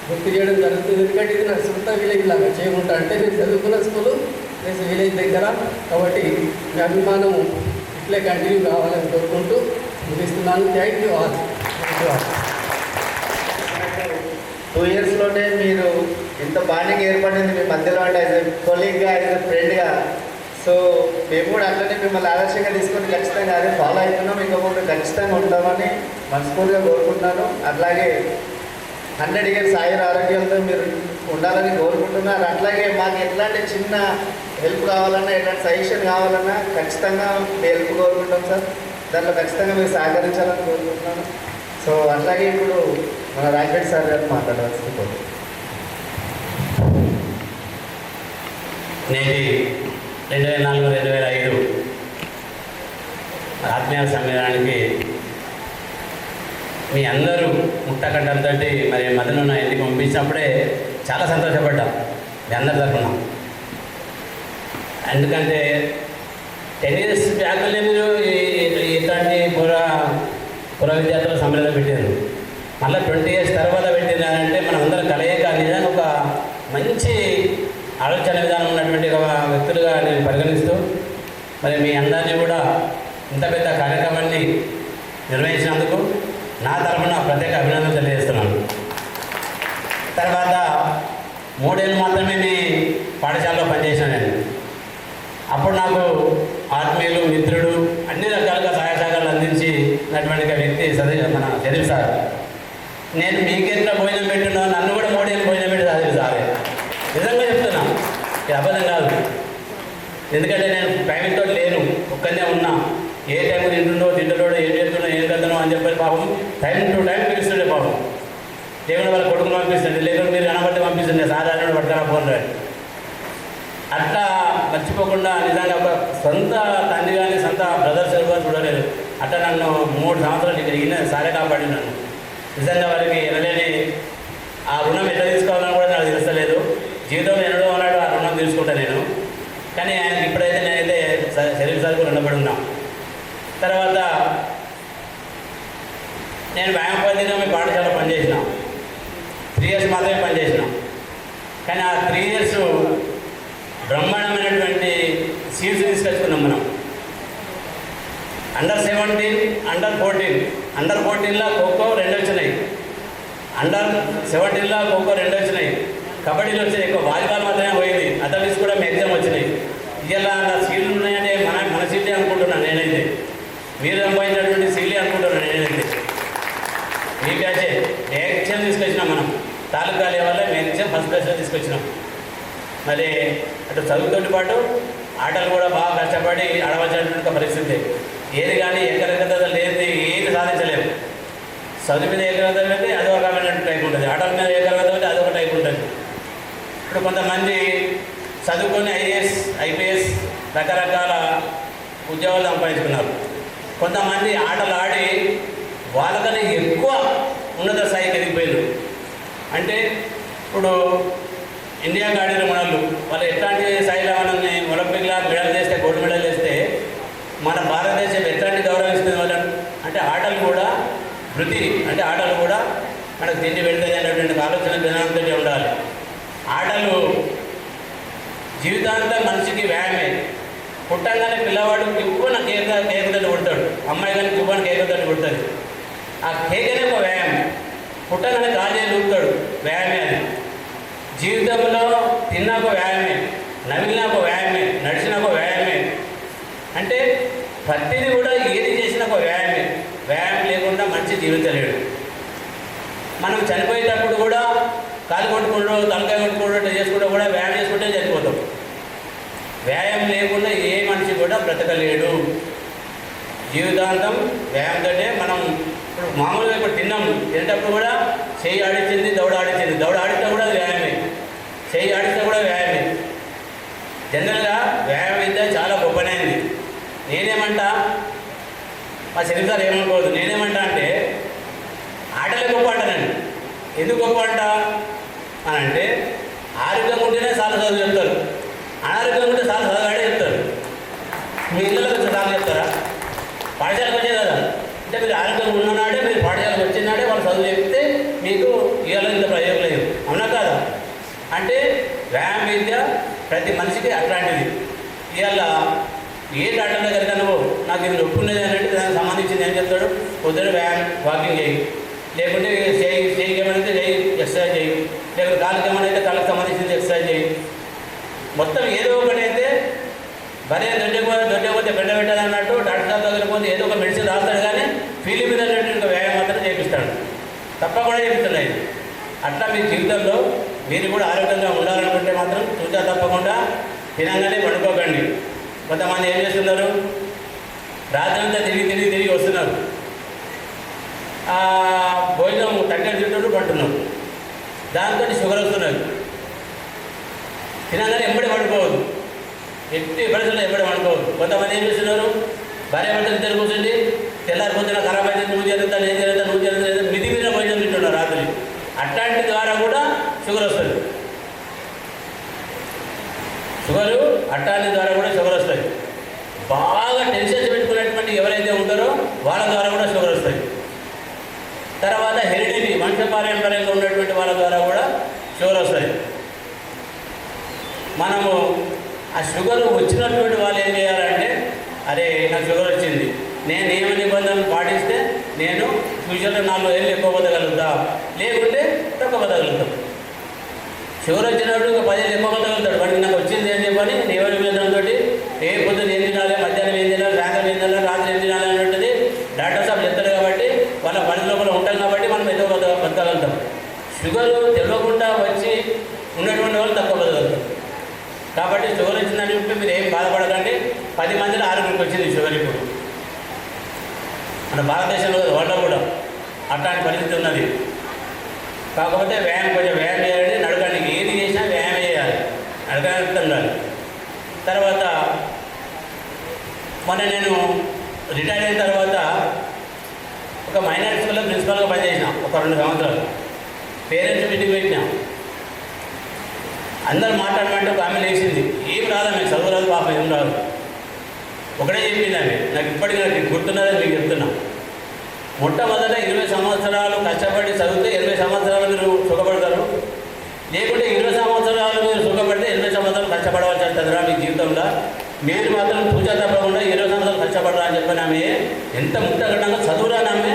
గుర్తు చేయడం జరుగుతుంది. ఎందుకంటే ఇది నా సొంత విలేజ్ లాగా చేయకుండా, అంటే నేను చదువుకున్న స్కూలు ప్లస్ విలేజ్ దగ్గర, కాబట్టి మీ అభిమానం ఇట్లే కంటిన్యూ కావాలని కోరుకుంటూ ముగిస్తున్నాను. Thank you all. 2 ఇయర్స్లోనే మీరు ఇంత బాండింగ్ ఏర్పడింది మీ మధ్యలో, అంటే యాజ్ ఎ కొలీగ్గా, యాజ్ ఎ ఫ్రెండ్గా. సో మేము కూడా అట్లనే మిమ్మల్ని ఆదర్శంగా తీసుకొని ఖచ్చితంగా అదే ఫాలో అవుతున్నాం. ఇంకా ముందు ఖచ్చితంగా ఉంటామని మనస్ఫూర్తిగా కోరుకుంటున్నాను. అట్లాగే 100 ఇయర్స్ ఆయుర ఆరోగ్యాలతో మీరు ఉండాలని కోరుకుంటున్నారు. అట్లాగే మాకు ఎట్లాంటి చిన్న హెల్ప్ కావాలన్నా, ఎట్లాంటి సజెషన్ కావాలన్నా ఖచ్చితంగా మీ హెల్ప్ కోరుకుంటాం సార్. దాంట్లో ఖచ్చితంగా మీరు సహకరించాలని కోరుకుంటున్నాను. సో అట్లాగే ఇప్పుడు మన రాజపేట సార్ గారు మాట్లాడవలసింది కోరు. నేటి 2004-2005 ఆత్మీయ సమ్మేళనానికి మీ అందరూ ముట్టకట్టంతో మరి మదను నా ఇంటికి పంపించినప్పుడే చాలా సంతోషపడ్డా మీ అందరి తరఫున. ఎందుకంటే 10 ఇయర్స్ బ్యాక్లే మీరు ఇట్లాంటి పుర విద్యార్థుల సమ్మేళనం పెట్టారు. మళ్ళీ 20 ఇయర్స్ తర్వాత పెట్టినారంటే మనం అందరం కలయిక నిజంగా ఒక మంచి ఆలోచన విధానం ఉన్నటువంటి ఒక వ్యక్తులుగా నేను పరిగణిస్తూ మరి మీ అందరినీ కూడా ఇంత పెద్ద కార్యక్రమాన్ని నిర్వహించినందుకు నా తరఫున ప్రత్యేక అభినందనలు తెలియజేస్తున్నాను. తర్వాత 3 ఏళ్ళు మాత్రమే మీ పాఠశాలలో పనిచేశాను నేను. అప్పుడు నాకు ఆత్మీయులు, మిత్రుడు, అన్ని రకాలుగా సహాయ సహకారాలు అందించినటువంటి వ్యక్తి మన చదివి సార్. నేను మీకెంత భోజనం పెట్టినా నన్ను కూడా 3 ఏళ్ళు భోజనం పెట్టి చదివి సారే. నిజంగా చెప్తున్నా, ఇది అబద్ధం కాదు. ఎందుకంటే నేను ఫ్యామిలీతో లేను, ఒక్కనే ఉన్నా. ఏ టైం తింటున్నాడో ఏం చేస్తున్నా, ఏం కడుతున్నావు అని చెప్పి పాపం టైం టు టైం పిలుస్తుండే. పాపం దేవుడు వాళ్ళ కొడుకులు పంపిస్తుండే, లేకుంటే మీరు కనబడితే పంపిస్తుండే, సాధారణ పట్టుకరా ఫోన్ రండి. అట్లా మర్చిపోకుండా నిజంగా ఒక సొంత తండ్రి కానీ సొంత బ్రదర్స్ కూడా చూడలేదు. అట్లా నన్ను 3 సంవత్సరాలు ఇక్కడ ఈయన సారే కాపాడి నన్ను. నిజంగా వారికి ఎనలేని ఆ రుణం ఎట్లా తీసుకోవాలని కూడా నాకు తెలుస్తలేదు. జీవితంలో ఎన్నడో ఉన్నాడు ఆ రుణం తీసుకుంటా నేను. కానీ ఆయనకి ఇప్పుడైతే నేనైతే షరీఫ్ సార్కు రుణపడి ఉన్నాం. తర్వాత నేను వ్యాయామపతిగా మీ పాఠశాల పనిచేసిన 3 years మాత్రమే పనిచేసినాం. కానీ ఆ 3 years బ్రహ్మాండమైనటువంటి సీట్స్ తీసుకొచ్చుకున్నాం మనం. Under 17, Under 14. Under 14లో ఖోఖో 2 వచ్చినాయి, Under 17లో ఖోఖో 2 వచ్చినాయి, కబడ్డీలు వచ్చినాయి, ఎక్కువ వాలీబాల్ మాత్రమే పోయింది, అథ్లెటిక్స్ కూడా ఎగ్జామ్ వచ్చినాయి. ఇలా నా సీట్లు ఉన్నాయంటే మన సీట్లే అనుకుంటున్నాను నేనైతే, మీరు సంపాదించినటువంటి సీట్లే అనుకుంటున్నాను నేనైతే. మీ బ్యాచే మ్యాక్సిమం తీసుకొచ్చినాం మనం, తాలూకా లెవెల్లో మ్యాక్సిమం ఫస్ట్ ప్లేస్లో తీసుకొచ్చినాం. మరి అటు చదువుతో పాటు ఆటలు కూడా బాగా కష్టపడి ఆడవలసినటువంటి పరిస్థితి. ఏది కానీ ఏకరకత లేని ఏది సాధించలేము. చదువు మీద ఏకరకత అయితే అదొక రకమైన టైప్ ఉంటుంది, ఆటల మీద ఏకరకత అయితే అదొక టైప్ ఉంటుంది. ఇప్పుడు కొంతమంది చదువుకొని IAS, IPS రకరకాల ఉద్యోగాలు సంపాదించుకున్నారు. కొంతమంది ఆటలు ఆడి వాళ్ళకన్నా ఎక్కువ ఉన్నత స్థాయికి ఎదిగిపోయారు. అంటే ఇప్పుడు ఇండియాకి ఆడిన మనలు వాళ్ళు ఎట్లాంటి స్థాయిలో మనల్ని ఒలింపిక్లో మెడల్ చేస్తే, గోల్డ్ మెడల్ చేస్తే మన భారతదేశం ఎట్లాంటి గౌరవిస్తుంది వాళ్ళని. అంటే ఆటలు కూడా వృత్తి, అంటే ఆటలు కూడా మనకు తిండి పెడుతుంది అనేటువంటి ఆలోచన విధానంతో ఉండాలి. ఆటలు జీవితాంతం మనిషికి వ్యాయామే. పుట్టంగానే పిల్లవాడు కివ్వన కేకతోటి పుడతాడు, అమ్మాయి కానీ కివ్వన కేకతోటి పుడుతుంది. ఆ కేకనే ఒక వ్యాయామం. పుట్టగానే కాజే లూపుతాడు, వ్యాయామే అది. జీవితంలో తిన్నాక వ్యాయామే, నమిలినాక వ్యాయామే, నడిచినాక వ్యాయామే. అంటే ప్రతిదీ కూడా ఏది చేసినా ఒక వ్యాయామే. వ్యాయామం లేకుండా మంచి జీవించలేడు. మనం చనిపోయేటప్పుడు కూడా కాలు కొట్టుకుంటూ తలకాయ కొట్టుకుంటూ చేసుకుంటూ కూడా వ్యాయామం చేసుకుంటే చనిపోతాం. వ్యాయామం లేకుండా ఏ మనిషి కూడా బ్రతకలేడు. జీవితాంతం వ్యాయామంతోనే మనం ఇప్పుడు మామూలుగా ఇప్పుడు తినేటప్పుడు కూడా చెయ్యి ఆడించింది, దౌడ ఆడించింది, దౌడ ఆడితే కూడా అది వ్యాయామే, చెయ్యి ఆడితే కూడా వ్యాయామే. జనరల్గా వ్యాయామం విద్య చాలా గొప్పనైంది. నేనేమంటా, మా షరీఫ్ సార్ ఏమనుకోవద్దు, నేనేమంటా అంటే ఆటలే గొప్ప అంటానండి. ఎందుకు గొప్ప అంట అని అంటే ఆరోగ్యంగా ఉంటేనే చాలా చదువు చెప్తారు, అనారోగ్యంగా ఉంటే చాలా చదువు చెప్తారు. మీ ఇళ్ళకి చాలా చెప్తారా? పాఠశాలకు వచ్చే కదా. అంటే మీరు ఆరోగ్యంగా ఉన్ననాడే, మీరు పాఠశాలకు వచ్చినాడే వాళ్ళు చదువు చెప్తే మీకు ఇవాళ ఇంత ప్రయోజనం లేదు, అవునా కాదా? అంటే వ్యాయామ విద్య ప్రతి మనిషికి అట్లాంటిది. ఇవాళ ఏ డాక్టర్ దగ్గర నువ్వు నాకు ఇది నొప్పి ఉన్నది అని అంటే దానికి సంబంధించింది ఏం చెప్తాడు, పొద్దున వ్యాయామం వాకింగ్ చేయి, లేకుంటే చేయికి ఏమైనా చేయి ఎక్సర్సైజ్ చేయి, లేకుంటే కాళ్ళకి ఏమైనా కాళ్ళకి సంబంధించింది ఎక్సర్సైజ్ చేయి. మొత్తం ఏదో ఒకటి అయితే భలే దొడ్డకపోతే బెడ్డ పెట్టాలి అన్నట్టు డాక్టర్ సార్ దగ్గర పోతే ఏదో ఒక మెడిసిన్ రాస్తాడు, కానీ ఫీలింగ్ మీద ఇంకా వ్యాయామం మాత్రం చేపిస్తాడు, తప్పకుండా చేపిస్తున్నాయి. అట్లా మీ జీవితంలో మీరు కూడా ఆరోగ్యంగా ఉండాలనుకుంటే మాత్రం చూసా తప్పకుండా తినగానే పడుకోకండి. కొంతమంది ఏం చేస్తున్నారు, రాత్రంతా తిరిగి వస్తున్నారు, భోజనం తగ్గని తింటుంటూ పడుతున్నారు, దాంతో షుగర్ వస్తున్నారు. తినగానే ఎంబడి పడుకోవద్దు, ఎట్టి పరిస్థితుల్లో ఎంబడి పడుకోవద్దు. కొంతమంది ఏం చేస్తున్నారు, భార్య భర్తలు ఇద్దరు కూర్చోండి, తెల్లారిపోతున్నా ఖరాబ్ అయితే నువ్వు చేరుతా, నేను చేరుతా, నువ్వు చేరుతా, మిది మీద భోజనం తింటున్నారు రాత్రి. అట్లాంటి ద్వారా కూడా షుగర్ వస్తుంది. షుగరు అట్లాంటి ద్వారా కూడా షుగర్ వస్తుంది. బాగా టెన్షన్స్ పెట్టుకునేటువంటి ఎవరైతే ఉంటారో వాళ్ళ ద్వారా కూడా షుగర్ వస్తుంది. తర్వాత హెరిడిటీ, వంశపారంపర్యంగా ఉన్నటువంటి వాళ్ళ ద్వారా కూడా షుగర్ వస్తుంది. మనము ఆ షుగర్ వచ్చినటువంటి వాళ్ళు ఏం చేయాలంటే, అరే నాకు షుగర్ వచ్చింది, నేను నియమ నిబంధనలు పాటిస్తే నేను ఫ్యూచర్లో 4 ఏళ్ళు ఎక్కువ బతకగలుగుతా, లేకుంటే తక్కువ బతకగలుగుతాం. షుగర్ వచ్చినప్పుడు ఒక 10 ఏళ్ళు ఎక్కువ బతకగలుగుతాడు. వాడికి నాకు వచ్చింది అని చెప్పని నియమ నిబంధనతో ఏ పొద్దున్న ఏం తినాలి, మధ్యాహ్నం ఏం తినాలి, సాయంత్రం ఏం తినాలి, రాత్రి ఏం తినాలి అన్నట్టుది డాక్టర్ సాబ్ చెప్తారు. కాబట్టి వాళ్ళ పని లోపల ఉంటాం కాబట్టి మనం ఎక్కువ బతకగలుగుతాం. షుగర్ తెలియకుండా వచ్చి ఉన్నటువంటి వాళ్ళు తక్కువ బతకగలుగుతాం. కాబట్టి షుగర్ వచ్చిందని చెప్పి మీరు ఏం బాధపడకండి. 10 మందిలో 6 వచ్చింది షుగర్. ఇప్పుడు మన భారతదేశంలో వరల్డ్లో కూడా అట్లాంటి పరిస్థితి ఉన్నది. కాకపోతే కొంచెం వ్యాయామం చేయాలి, నడకడానికి ఏది చేసినా వ్యాయామం చేయాలి, నడకడానికి ఉండాలి. తర్వాత మొన్న నేను రిటైర్ అయిన తర్వాత ఒక మైనారిటీ స్కూల్లో ప్రిన్సిపల్గా పనిచేసిన ఒక 2 సంవత్సరాలు. పేరెంట్స్ మీటింగ్ పెట్టినాం. అందరూ మాట్లాడమంటే ఒక ఆమె లేచింది, ఏం రాదా మీకు చదువు రాదు పాప, ఏం రాదు. ఒకటే చెప్పింది ఆమె, నాకు ఇప్పటికీ నాకు గుర్తున్నదని మీకు చెప్తున్నా. మొట్టమొదట 20 సంవత్సరాలు కష్టపడి చదివితే 20 సంవత్సరాలు మీరు సుఖపడతారు, లేకుంటే 20 సంవత్సరాలు మీరు సుఖపడితే 80 సంవత్సరాలు కష్టపడవలసి వస్తుందిరా మీ జీవితంలో. మీరు మాత్రం పూజ తప్పకుండా 20 సంవత్సరాలు కష్టపడరా అని చెప్పని ఆమె ఎంత ముట్టగట్టంగా చదువురాని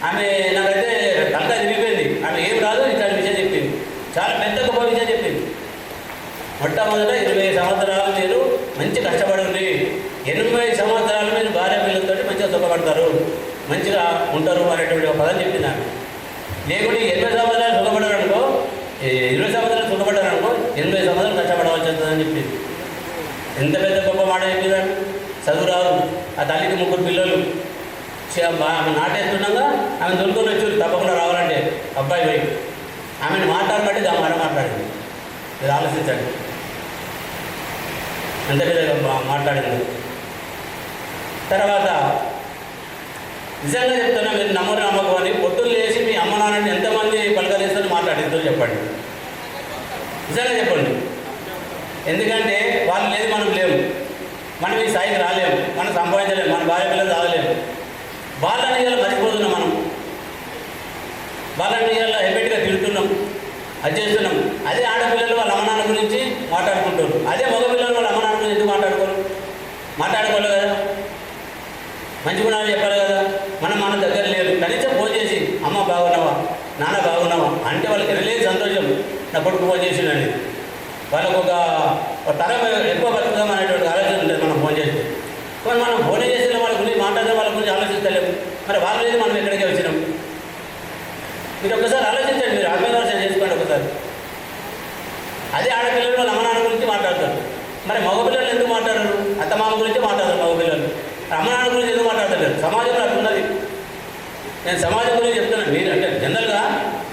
ఆమె నాకైతే తలకాయ తిరిగిపోయింది. ఆమె ఏం రాదు ఇట్లాంటి విషయం చెప్పింది, చాలా పెద్ద గొప్ప విషయం చెప్పింది. మొట్టమొదట 20 సంవత్సరాలు మీరు మంచి కష్టపడండి, 80 సంవత్సరాలు మీరు భార్య పిల్లలతో మంచిగా సుఖపడతారు, మంచిగా ఉంటారు అనేటువంటి ఒక పదం చెప్పింది ఆమె. లేకుంటే 80 సంవత్సరాలు సుఖపడారనుకో, 20 సంవత్సరాలు సుఖపడ్డారనుకో 80 సంవత్సరాలు కష్టపడవలసి వస్తుందని చెప్పింది. ఎంత పెద్ద గొప్ప మాట చెప్పిందని. చదువు రాదు, ఆ తల్లికి 3 పిల్లలు, ఆమె నాటేస్తుండగా ఆమె దొరుకుని వచ్చి తప్పకుండా రావాలంటే అబ్బాయి పోయి ఆమెను మాట్లాడబట్టి ఆ మాట మాట్లాడింది. మీరు ఆలోచించండి ఎంత పెద్ద మాట్లాడింది. తర్వాత నిజంగా చెప్తున్నా, మీరు నమ్మకం అని పొట్టులు లేచి మీ అమ్మ నాన్నని ఎంతమంది పలకరిస్తారని మాట్లాడిద్దరు చెప్పండి, నిజంగా చెప్పండి. ఎందుకంటే వాళ్ళు లేదు మనం లేవు, మనం ఈ స్థాయికి రాలేము, మనం సంపాదించలేము, మన భార్య పిల్లలు రాలేము. వాళ్ళని ఇలా మర్చిపోతున్నాం, మనం వాళ్ళని ఇలా హెబిట్గా తిడుతున్నాం, అది చేస్తున్నాం. అదే ఆడపిల్లలు వాళ్ళ అమ్మ నాన్న గురించి మాట్లాడుకుంటారు, అదే మగపిల్లలు వాళ్ళ అమ్మ నాన్న గురించి ఎందుకు మాట్లాడుకోవాలి కదా, మంచి గుణాలు చెప్పాలి కదా. మన దగ్గర లేదు, కనీసం ఫోన్ చేసి అమ్మ బాగున్నావా, నాన్న బాగున్నావా అంటే వాళ్ళకి తెలియదు సంతోషం, నా కొడుకు ఫోన్ చేసిండని. వాళ్ళకు ఒక తరం ఎక్కువ బతుకుదాం అనేటువంటి ఆలోచన ఉంటుంది మనం ఫోన్ చేస్తే. కానీ మనం ఫోన్ చేసిన వాళ్ళ గురించి మాట్లాడిన వాళ్ళ గురించి ఆలోచిస్తలేము. మరి వాళ్ళ లేదు మనం ఎక్కడికి వచ్చినాం. మీరు ఒకసారి ఆలోచించండి, మీరు ఆత్మవిమర్శన చేసుకోండి ఒకసారి. అదే ఆడపిల్లలు వాళ్ళ అమ్మ నాన్న గురించి మాట్లాడతారు, మరి మగపిల్లలు ఎందుకు మాట్లాడరు? అత్తమామ గురించి మాట్లాడతారు మగపిల్లలు, అమ్మ నాన్న గురించి ఎందుకు మాట్లాడతలేరు? సమాజంలో అట్లున్నది. నేను సమాజం గురించి చెప్తున్నాను, మీరు అంటే జనరల్గా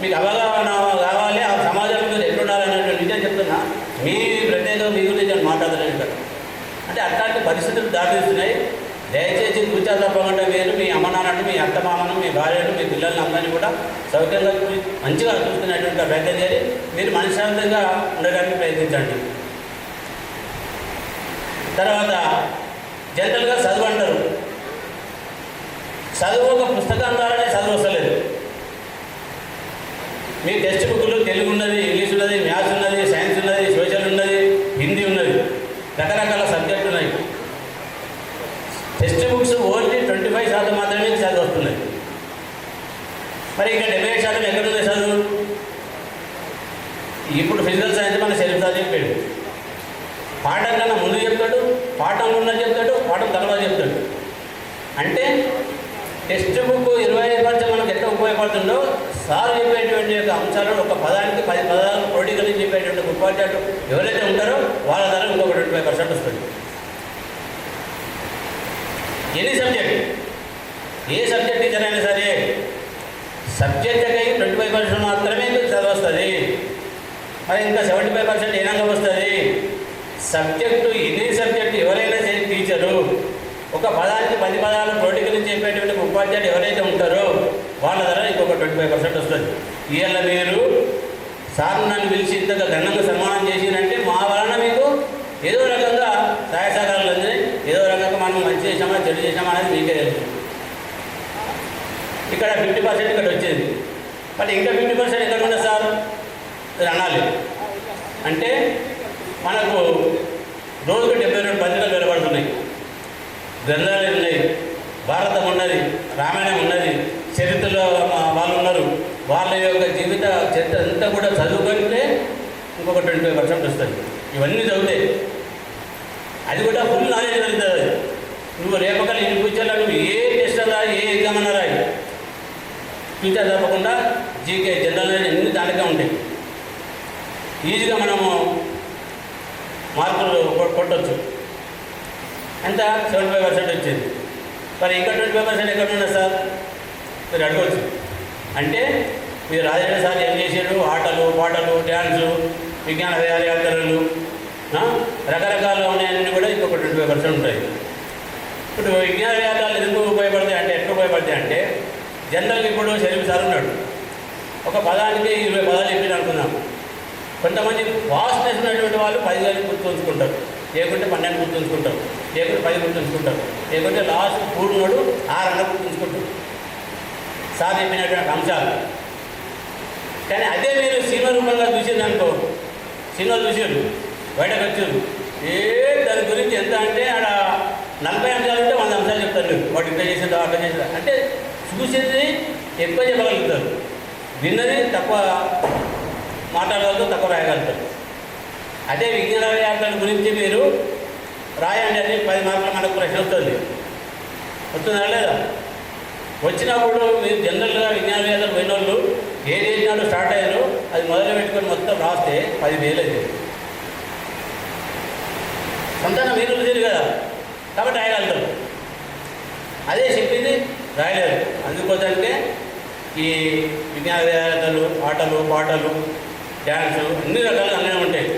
మీకు అవగాహన కావాలి, ఆ సమాజంలో మీరు ఎట్లుండాలనేటువంటి విషయం చెప్తున్నా. మీ ప్రత్యేకంగా మీ గురించి నేను మాట్లాడలేదు కదా. అంటే అట్లాంటి పరిస్థితులు దాటిస్తున్నాయి. దయచేసి కూర్చా తప్పకుండా మీరు మీ అమ్మ నాన్నను, మీ అత్తమామను, మీ భార్యను, మీ పిల్లల్ని అందరినీ కూడా సౌఖ్యంగా మంచిగా చూస్తున్నటువంటి ప్రయత్నం చేయాలి. మీరు మనశ్శాంతంగా ఉండడానికి ప్రయత్నించండి. తర్వాత జనరల్గా చదువు అంటారు, చదువు ఒక పుస్తకం ద్వారానే చదువు వస్తలేదు. మీ టెక్స్ట్ బుక్లు తెలుగు ఉన్నది, ఇంగ్లీష్ ఉన్నది, మ్యాథ్స్ ఉన్నది, సైన్స్ ఉన్నది, సోషల్ ఉన్నది, హిందీ ఉన్నది, రకరకాల సబ్జెక్టులు ఉన్నాయి. టెక్స్ట్ బుక్స్ ఓన్లీ 25% మాత్రమే చదువు వస్తున్నాయి. మరి ఇంకా 75% ఎక్కడుంది చదువు? ఇప్పుడు ఫిజికల్ సైన్స్ మన శరీర సార్ చెప్పాడు, పాఠం కన్నా ముందు చెప్తాడు, పాఠం ఉన్నది చెప్తాడు, పాఠం తర్వాత చెప్తాడు. అంటే టెక్స్ట్ బుక్ 25% మనకు ఎట్లా ఉపయోగపడుతుందో సార్ చెప్పేటువంటి యొక్క అంశాలు ఒక పదానికి 10 పదాలు పోటీ కలిసి చెప్పేటువంటి ఉపాధ్యాయులు ఎవరైతే ఉంటారో వాళ్ళ ధర ఇంకొక 25% వస్తుంది. ఎనీ సబ్జెక్ట్, ఏ సబ్జెక్ట్ టీచర్ అయినా సరే సబ్జెక్ట్కి 25% మాత్రమే చదువు వస్తుంది. మరి ఇంకా 75% ఏనంగా వస్తుంది. సబ్జెక్టు ఎనీ సబ్జెక్టు ఎవరైనా సరే టీచరు ఒక పదానికి 10 పదాలు పోటీకలు చెప్పేటువంటి ఉపాధ్యాయులు ఎవరైతే ఉంటారో వాళ్ళ ధర ఇంకొక 25% వస్తుంది. ఇవాళ మీరు సార్ నన్ను పిలిచి ఇంతగా ఘనంగా సన్మానం చేసినంటే మా వలన మీకు ఏదో రకంగా సహాయ సహకారాలు అందినాయి, ఏదో రకంగా మనం మంచి చేసామా చెడు చేసామా అనేది మీకే తెలుసు. ఇక్కడ 50% ఇక్కడ వచ్చేది, మరి ఇంకా 50% ఎక్కడ ఉన్నా సార్ అనాలి. అంటే మనకు రోజుకు 72 పత్రికలు వెలువడుతున్నాయి, గ్రంథాలు ఉన్నాయి, భారతం ఉన్నది, రామాయణం ఉన్నది, చరిత్రలో వాళ్ళు ఉన్నారు. వాళ్ళ యొక్క జీవిత చరిత్ర అంతా కూడా చదువుకుంటే ఇంకొక 25% వస్తుంది. ఇవన్నీ చదివితే అది కూడా ఫుల్ నాలెడ్జ్ పెరుగుతుంది. నువ్వు రేపకల్ ఇన్ని ఫ్యూచర్లో నువ్వు ఏ టెస్ట్ రాయి, ఏ ఎగ్జామ్ అన్నా రాయి, ఫ్యూచర్ తప్పకుండా జీకే జనరల్ అన్ని దానికే ఉంటాయి. ఈజీగా మనము మార్కులు కొట్టవచ్చు. ఎంత 75% వచ్చింది. మరి ఇంకా 25% ఎక్కడ ఉన్నా సార్ మీరు అడగవచ్చు. అంటే మీరు రాజేంద్ర సార్ ఏం చేసారు, ఆటలు పాటలు డ్యాన్సు విజ్ఞాన విహారయాత్రలు రకరకాలు ఉన్నాయన్నీ కూడా ఇంకొక 25% ఉంటాయి. ఇప్పుడు విజ్ఞాన వ్యాసాలు ఎందుకు ఉపయోగపడతాయి అంటే ఎట్లా ఉపయోగపడతాయి అంటే జనరల్గా ఇప్పుడు షరీఫ్ సార్ ఉన్నాడు, ఒక పదానికి 20 పదాలు చెప్పిన అనుకున్నాం. కొంతమంది ఫాస్ట్నెస్ ఉన్నటువంటి వాళ్ళు 10 గారికి గుర్తుంచుకుంటారు, లేకుంటే 12 గుర్తుంచుకుంటారు, లేకుంటే 10 గుర్తుంచుకుంటారు, లేకుంటే లాస్ట్ 3 6 అన్న గుర్తుంచుకుంటారు సార్ చెప్పినటువంటి అంశాలు. కానీ అదే మీరు సినిమా రూపంగా చూసింది అనుకో, సినిమా చూసారు బయటకు వచ్చారు, దాని గురించి ఎంత అంటే ఆడ 40 అంశాలు ఉంటే 100 అంశాలు చెప్తారు మీరు, వాడు ఇట్లా చేసేది అట్లా చేసేది అంటే చూసేది ఎక్కువ చెప్పగలుగుతారు, విన్నది తక్కువ మాట్లాడగలుగుతారు, తక్కువ రాయగలుగుతారు. అదే విజ్ఞాన వ్యాసాల గురించి మీరు రాయండి అని 10 మార్కులు మనకు ప్రశ్న వస్తుంది, వస్తుందా లేదా? వచ్చినప్పుడు మీరు జనరల్గా విజ్ఞాన వ్యాసాలు పోయిన వాళ్ళు ఏది చేసినాడో స్టార్ట్ అయ్యారో అది మొదలు పెట్టుకొని మొత్తం రాస్తే 10,000 అయితే సొంతంగా మీరు చూసారు కదా, కాబట్టి రాయగలుగుతారు. అదే చెప్పింది రాయలేరు. అందుకోసంటే ఈ విజ్ఞాన వ్యాసాలు, ఆటలు, పాటలు, డ్యాన్సు అన్ని రకాలుగా అన్నీ ఉంటాయి.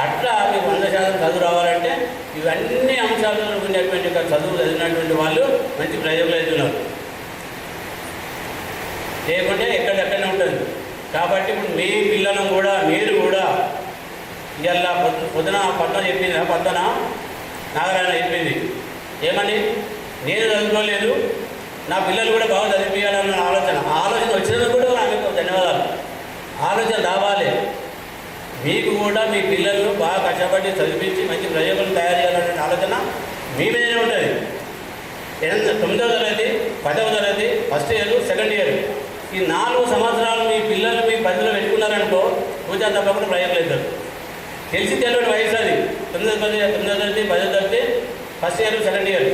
అట్లా మీకు 100% చదువు రావాలంటే ఇవన్నీ అంశాలలో ఉండేటువంటి చదువు చదివినటువంటి వాళ్ళు మంచి ప్రయోజకులు అవుతున్నారు, లేకుంటే ఎక్కడెక్కడనే ఉంటుంది. కాబట్టి ఇప్పుడు మీ పిల్లలను కూడా మీరు కూడా ఇవాళ పొద్దున పద్మ చెప్పింది, పద్మన నాగరాయణ చెప్పింది ఏమని, నేను చదువుకోలేదు నా పిల్లలు కూడా బాగా చదివించాలన్న ఆలోచన వచ్చినందుకు కూడా నాకు ధన్యవాదాలు. ఆలోచన రావాలి, మీకు కూడా మీ పిల్లలను బాగా కష్టపడి చదివించి మంచి ప్రయోగాలు తయారు చేయాలనే ఆలోచన మీ మీదనే ఉంటుంది. 9వ తరగతి 10వ తరగతి ఫస్ట్ ఇయర్ సెకండ్ ఇయర్ ఈ 4 సంవత్సరాలు మీ పిల్లలు మీ పరిధిలో పెట్టుకున్నారనుకో పూజా తప్పకుండా ప్రయోగాలు అవుతారు. తెలిసి తెలియని వయసు అది 9వ తరగతి 10వ తరగతి ఫస్ట్ ఇయర్ సెకండ్ ఇయర్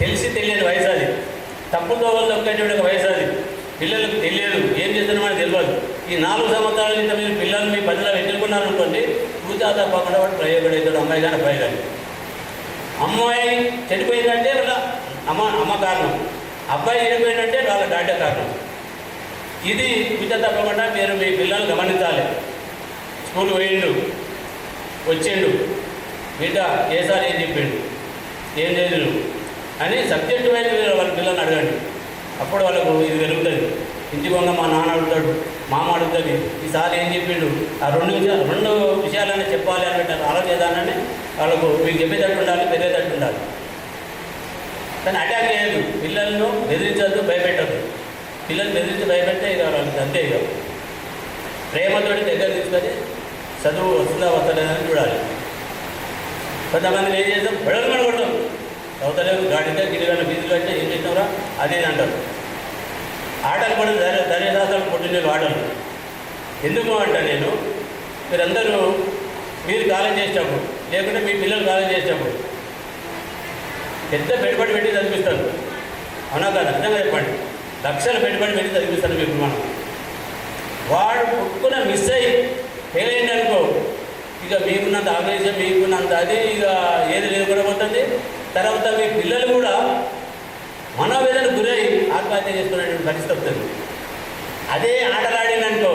తెలిసి తెలియని వయసు అది, తప్పుతో వాళ్ళు ఒక్కేటువంటి ఒక వయసు అది. పిల్లలకు తెలియదు, ఏం చేస్తున్నామని తెలియదు. ఈ 4 సంవత్సరాల నుంచి మీరు పిల్లలు మీ పరిధిలో పెట్టుకున్నారనుకోండి పూజా తప్పకుండా వాడు ప్రయోగాలు అవుతాడు, అమ్మాయి కానీ అబ్బాయి కానీ. అమ్మాయి చెడిపోయిందంటే వాళ్ళ అమ్మ కారణం, అబ్బాయి చెడిపోయిందంటే వాళ్ళ డాడే కారణం. ఇది పూజా తప్పకుండా మీరు మీ పిల్లలు గమనించాలి. స్కూల్ పోయిండు వచ్చిండు, బిడ్డ ఏసారి ఏం చెప్పిండు, ఏం చేయదు అని సబ్జెక్టు వైజ్ వాళ్ళ పిల్లల్ని అడగండి. అప్పుడు వాళ్ళకు ఇది వెలుగుతుంది. ఇంటికి వంగ మా నాన్న అడుగుతాడు, మామ అడుగుతుంది, ఈసారి ఏం చెప్పిండు, ఆ 2 విషయాలనే చెప్పాలి అని పెట్టారు. ఆలోచించాలని వాళ్ళకు మీకు చెప్పేటట్టు ఉండాలి, పెరిగేటట్టు ఉండాలి. కానీ అటాక్ చేయదు, పిల్లలను బెదిరించద్దు, భయపెట్టద్దు. పిల్లలు బెదిరించి భయపెట్టే ఇక వాళ్ళకి అంతే. ఇక ప్రేమతోటి దగ్గర తీసుకొని చదువు వస్తుందా వస్తలేదని చూడాలి. కొంతమంది ఏం చేస్తాం, బెడలు కొడతాం, చదువుతలేవు గాడితే గిరిగన్న ఫీజులు కట్టే ఏం చేసినవరా అదే అంటారు. ఆటలు కూడా ధైర్యశాస్త్రాలు పుట్టిన ఆటలు ఎందుకు అంట నేను, మీరందరూ మీరు కాలేజ్ చేసేటప్పుడు లేకుంటే మీ పిల్లలు కాలేజ్ చేసేటప్పుడు పెద్ద పెట్టుబడి పెట్టి చదివిస్తారు, అవునా కాదు? నిజంగా చెప్పండి, లక్షలు పెట్టుబడి పెట్టి చదివిస్తారు మీకు. మనం వాడు పుట్టుకున్న మిస్ అయ్యి ఫెయిల్ అయింది అనుకో, ఇక మీకున్నంత ఆవేశం మీకున్నంత అది ఇక ఏది లేదు కూడా పోతుంది. తర్వాత మీ పిల్లలు కూడా మనోవేదన గురై ఆత్మహత్య చేసుకునేటువంటి పరిస్థితి వస్తుంది. అదే ఆటలాడిననుకో,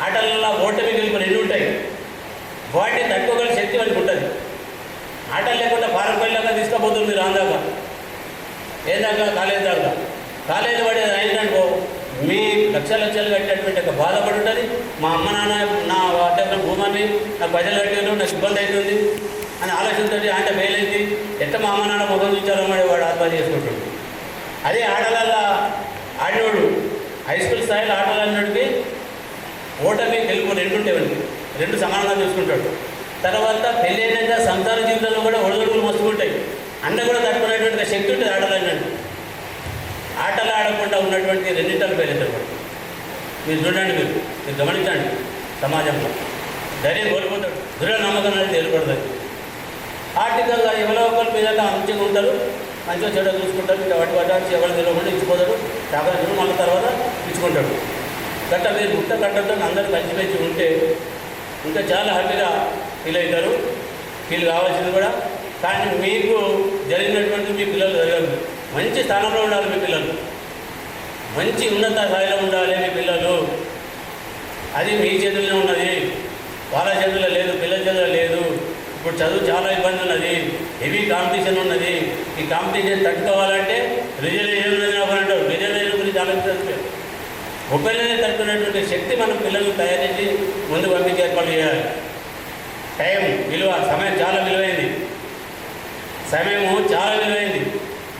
ఆటలలో ఓటమి గెలుపులు 2 ఉంటాయి, వాటిని తట్టుకోగల శక్తి వాళ్ళకి ఉంటుంది. ఆటలు లేకుండా పారపల్లిలాగా తీసుకుపోతుంది మీరు ఆందాక ఏదాకా కాలేజ్ దాకా. కాలేజీ పడేది అయిందనుకో మీ లక్షలు కట్టినటువంటి ఒక బాధపడి ఉంటుంది. మా అమ్మ నాన్న నా వాటి భూమాన్ని నాకు ప్రజలు కట్టారు, నాకు ఇబ్బంది అవుతుంది అని ఆలోచనతోటి ఆయన ఫెయిల్ అయింది, ఎట్ట మా అమ్మ నాన్న ముఖం చూచారని వాడు ఆత్మహత్య చేసుకుంటాడు. అదే ఆటలలో ఆడినోడు హై స్కూల్ స్థాయిలో ఆటలు ఆడినోడికి ఓటమి గెలుపు 2 ఉంటాయి, 2 సమానంగా చూసుకుంటాడు. తర్వాత పెళ్ళి అయినాక సంసార జీవితంలో కూడా ఒడిదుడుకులు మస్తుకుంటాయి, అన్న కూడా తట్టుకునేటువంటి శక్తి ఉంటుంది ఆటలు ఆడినట్టు. ఆటలు ఆడకుండా ఉన్నటువంటి 2 పేరెత్తారు. మీరు చూడండి, మీరు గమనించండి, సమాజంలో ధైర్యం కోల్పోతాడు, దృఢ నమ్మకం అనేది ఏర్పడుతుంది. ఆర్థికంగా ఎవరో ఒకరి మీద మంచిగా ఉంటారు, మంచిగా చెడ్డ చూసుకుంటారు, ఇంకా వాటి ఎవరు తెలియకుండా ఇచ్చిపోతాడు, కాకపోతే మళ్ళీ తర్వాత ఇచ్చుకుంటాడు. గట్ట మీరు గుట్ట కట్టడంతో అందరూ కలిసిమెలిసి ఉంటే ఇంకా చాలా హ్యాపీగా ఫీల్ అవుతారు, ఫీల్ కావాల్సింది కూడా. కానీ మీకు జరిగినటువంటి మీ పిల్లలు జరగదు, మంచి స్థానంలో ఉండాలి మీ పిల్లలు, మంచి ఉన్నత స్థాయిలో ఉండాలి మీ పిల్లలు. అది మీ చేతుల్లో ఉన్నది, వాళ్ళ చేతుల్లో లేదు, పిల్లల చేతుల్లో లేదు. ఇప్పుడు చదువు చాలా ఇబ్బంది ఉన్నది, హెవీ కాంపిటీషన్ ఉన్నది. ఈ కాంపిటీషన్ తట్టుకోవాలంటే రిజర్వేషన్ ఉన్నది నాకు అంటారు. రిజర్వేషన్ గురించి ఆలోచించారు. ఒక్కరినే తట్టుకునేటువంటి శక్తి మనం పిల్లలకు తయారు చేసి ముందు పంపించి ఏర్పాటు చేయాలి. టైం విలువ, సమయం చాలా విలువైంది. సమయము చాలా విలువైంది.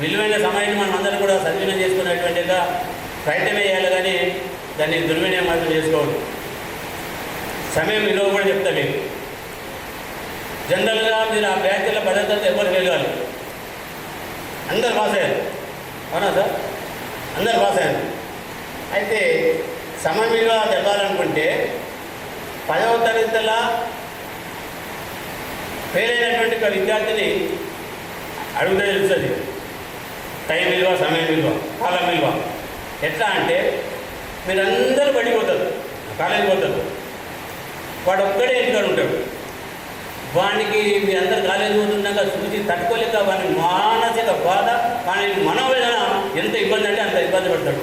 విలువైన సమయాన్ని మనం అందరం కూడా సద్వినియోగం చేసుకునేటువంటిగా ప్రయత్నం చేయాలి, కానీ దాన్ని దుర్వినియోగం మాత్రం చేసుకోవద్దు. సమయం విలువ కూడా చెప్తా మీకు. జనరల్గా మీరు ఆ బ్యాచ్ల భద్రత ఎవరు వెళ్ళాలి, అందరు పాస్ అయ్యారు. అవునా సార్? అందరు పాస్ అయ్యారు. అయితే సమయం విలువ తెలవాలనుకుంటే 10వ తరగతిలో ఫెయిల్ అయినటువంటి ఒక విద్యార్థిని అడుగుతే తెలుస్తుంది టైం విలువ, సమయం విలువ, కాలం విలువ. ఎట్లా అంటే మీరందరూ పడిపోతారు, కాలేజీ పోతారు, వాడు ఒక్కడే ఇంటికాడు ఉంటాడు. వానికి మీ అందరు కాలేజీ పోతుండగా చూసి తట్టుకోలేక వాని మానసిక బాధ, కానీ మనోవేదన ఎంత ఇబ్బంది అంటే అంత ఇబ్బంది పడతాడు.